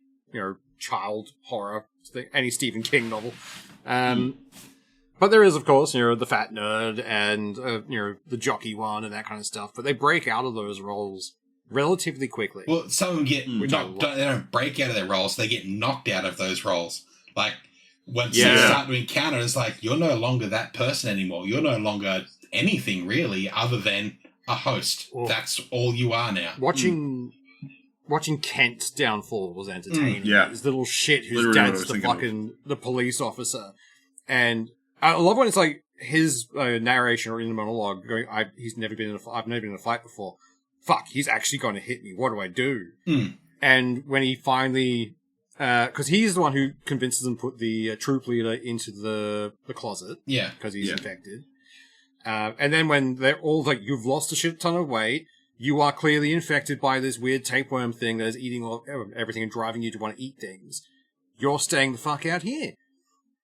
child horror thing, any Stephen King novel. But there is, of course, the fat nerd and, the jockey one and that kind of stuff. But they break out of those roles relatively quickly. Well, some of them get they don't break out of their roles. They get knocked out of those roles. Like, once you start to encounter, it's like, you're no longer that person anymore. You're no longer anything, really, other than a host. That's all you are now. Watching Kent's downfall was entertaining. His little shit whose Literally dad's the police officer. And I love when it's like his narration or in the monologue going, I've never been in a fight before. Fuck, he's actually going to hit me. What do I do? And when he finally, because he's the one who convinces them to put the troop leader into the closet. Yeah. Because he's infected. And then when they're all like, you've lost a shit ton of weight, you are clearly infected by this weird tapeworm thing that is eating everything and driving you to want to eat things. You're staying the fuck out here.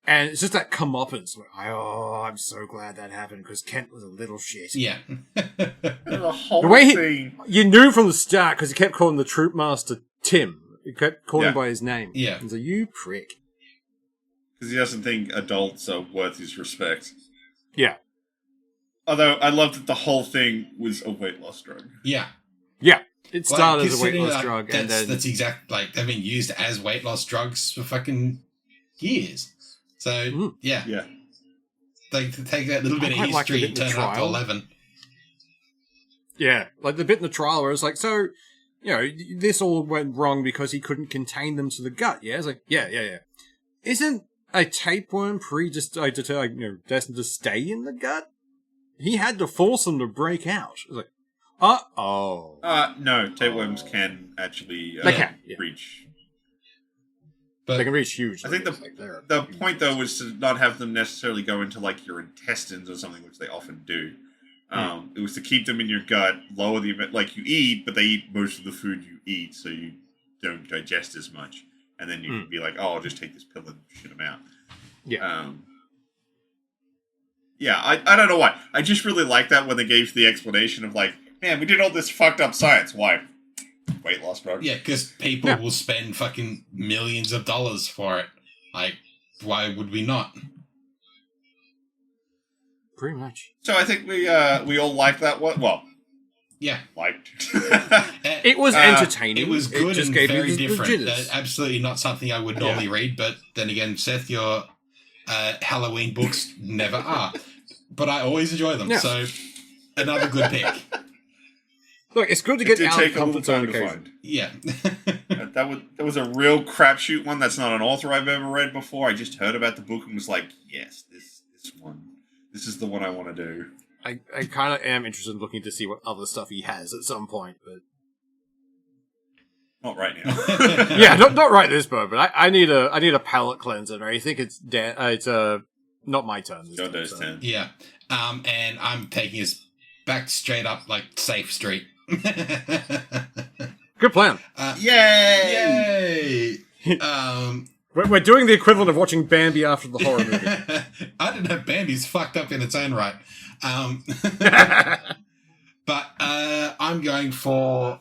And it's just that comeuppance. Like, I'm so glad that happened because Kent was a little shit. Yeah. The way you knew from the start because he kept calling the troop master Tim. He kept calling him by his name. Yeah. He's like, you prick. Because he doesn't think adults are worth his respect. Yeah. Although, I love that the whole thing was a weight loss drug. Yeah. Yeah. It started as a weight loss drug. That's exact, they've been used as weight loss drugs for fucking years. So, yeah. They take that little bit of history and turn it up to 11. Yeah. Like the bit in the trial where it's like, so, this all went wrong because he couldn't contain them to the gut. Yeah. It's like, yeah. Isn't a tapeworm destined to stay in the gut? He had to force them to break out. It's like, no, tapeworms can actually reach. But they can reach huge. I think the point, though, was to not have them necessarily go into, like, your intestines or something, which they often do. It was to keep them in your gut, lower the amount, like, you eat, but they eat most of the food you eat, so you don't digest as much. And then you can be like, I'll just take this pill and shit them out. Yeah. I don't know why. I just really like that when they gave the explanation of like, man, we did all this fucked up science. Why? Weight loss drugs. Yeah, because people will spend fucking millions of dollars for it. Like, why would we not? Pretty much. So I think we all liked that one. Well, liked. It was entertaining. It was good and very different. Absolutely not something I would normally read, but then again, Seth, your Halloween books never are. But I always enjoy them, so another good pick. Look, it's good to get out of the comfort zone occasionally. Yeah. that was a real crapshoot one. That's not an author I've ever read before. I just heard about the book and was like, yes, this one. This is the one I want to do. I kind of am interested in looking to see what other stuff he has at some point, but not right now. Yeah, not right this moment. I need a palate cleanser. I think it's not my turn. Jondo's turn. Yeah, and I'm taking us back straight up like Safe Street. Good plan. Yay! We're doing the equivalent of watching Bambi after the horror movie. I don't know. Bambi's fucked up in its own right. But I'm going for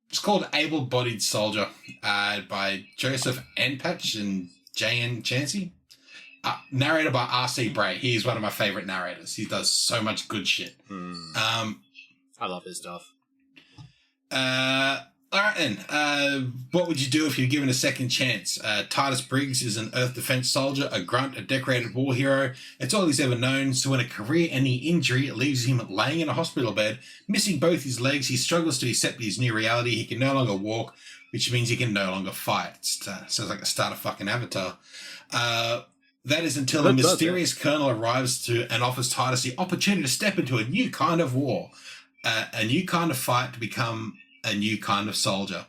it's called Able-Bodied Soldier by Joseph Enpatch and J.N. Chansey. Narrated by R.C. Bray. He's one of my favorite narrators. He does so much good shit. I love his stuff. All right, then. What would you do if you're given a second chance? Titus Briggs is an Earth Defense soldier, a grunt, a decorated war hero. It's all he's ever known, so when a career-ending injury leaves him laying in a hospital bed, missing both his legs, he struggles to accept his new reality. He can no longer walk, which means he can no longer fight. Sounds like the start of fucking Avatar. That is until a mysterious colonel arrives and offers Titus the opportunity to step into a new kind of war, a new kind of fight to become a new kind of soldier.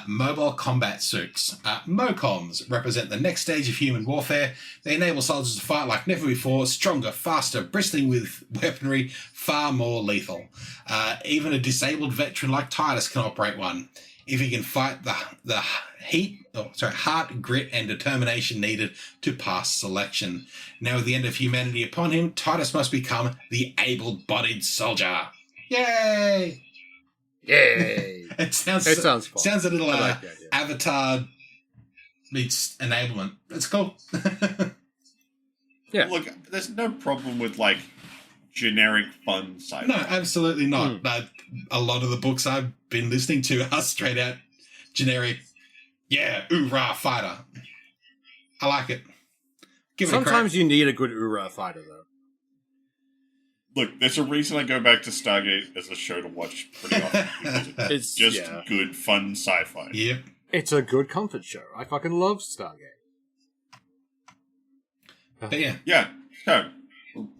Mobile combat suits. MOCOMs represent the next stage of human warfare. They enable soldiers to fight like never before, stronger, faster, bristling with weaponry, far more lethal. Even a disabled veteran like Titus can operate one, if he can fight the heart, grit, and determination needed to pass selection. Now, with the end of humanity upon him, Titus must become the able-bodied soldier. Yay! Yay! It sounds fun. Sounds a little Avatar meets enablement. It's cool. Yeah. Look, there's no problem with like generic fun sci-fi. No, absolutely not. A lot of the books I've been listening to are straight out generic. Yeah, oorah fighter. I like it. Sometimes you need a good oorah fighter, though. Look, there's a reason I go back to Stargate as a show to watch pretty often. It's just good, fun sci-fi. Yep. It's a good comfort show. I fucking love Stargate. But yeah. Yeah, so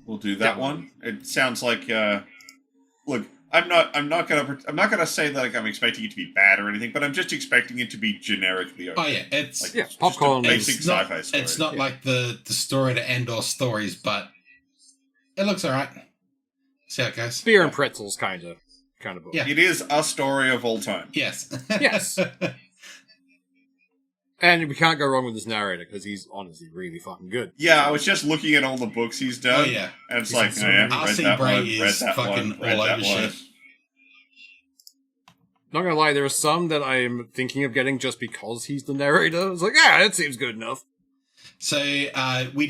we'll do that one. It sounds like look, I'm not gonna say that like I'm expecting it to be bad or anything, but I'm just expecting it to be generically okay. Oh yeah, it's like, popcorn. Basic sci-fi story. It's not like the story to end all stories, but it looks alright. See how it goes. Beer and pretzels kind of book. Yeah. It is a story of all time. Yes. Yes. And we can't go wrong with this narrator because he's honestly really fucking good. Yeah, I was just looking at all the books he's done. Oh yeah. And it's like, read that Bray one, is read that fucking one, read all that over one. shit. Not gonna lie, there are some that I'm thinking of getting just because he's the narrator. I was like, yeah, that seems good enough. So we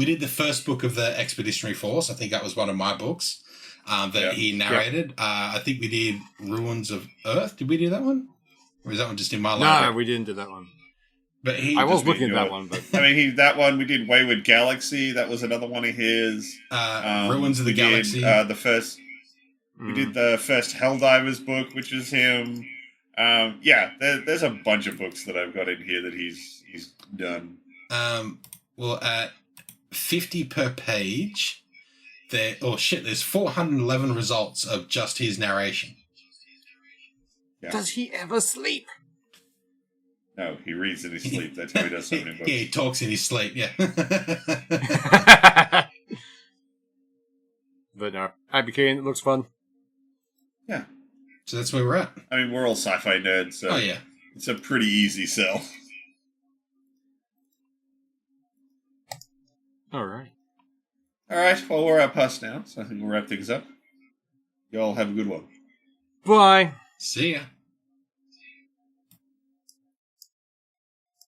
did the first book of the Expeditionary Force. I think that was one of my books that he narrated. I think we did Ruins of Earth. Did we do that one? Or is that one just in my library? No, we didn't do that one. But I was looking at that one, but I mean, that one we did Wayward Galaxy. That was another one of his. Ruins of the Galaxy. We did the first Helldivers book, which is him. There's a bunch of books that I've got in here that he's done. Well, at 50 per page, there's 411 results of just his narration. Yeah. Does he ever sleep? No, he reads in his sleep. That's how he does so many books. Yeah, he talks in his sleep, yeah. But no, Abby Kane, it looks fun. Yeah. So that's where we're at. I mean, we're all sci-fi nerds, so it's a pretty easy sell. All right. All right, well, we're at past now, so I think we'll wrap things up. Y'all have a good one. Bye. See ya.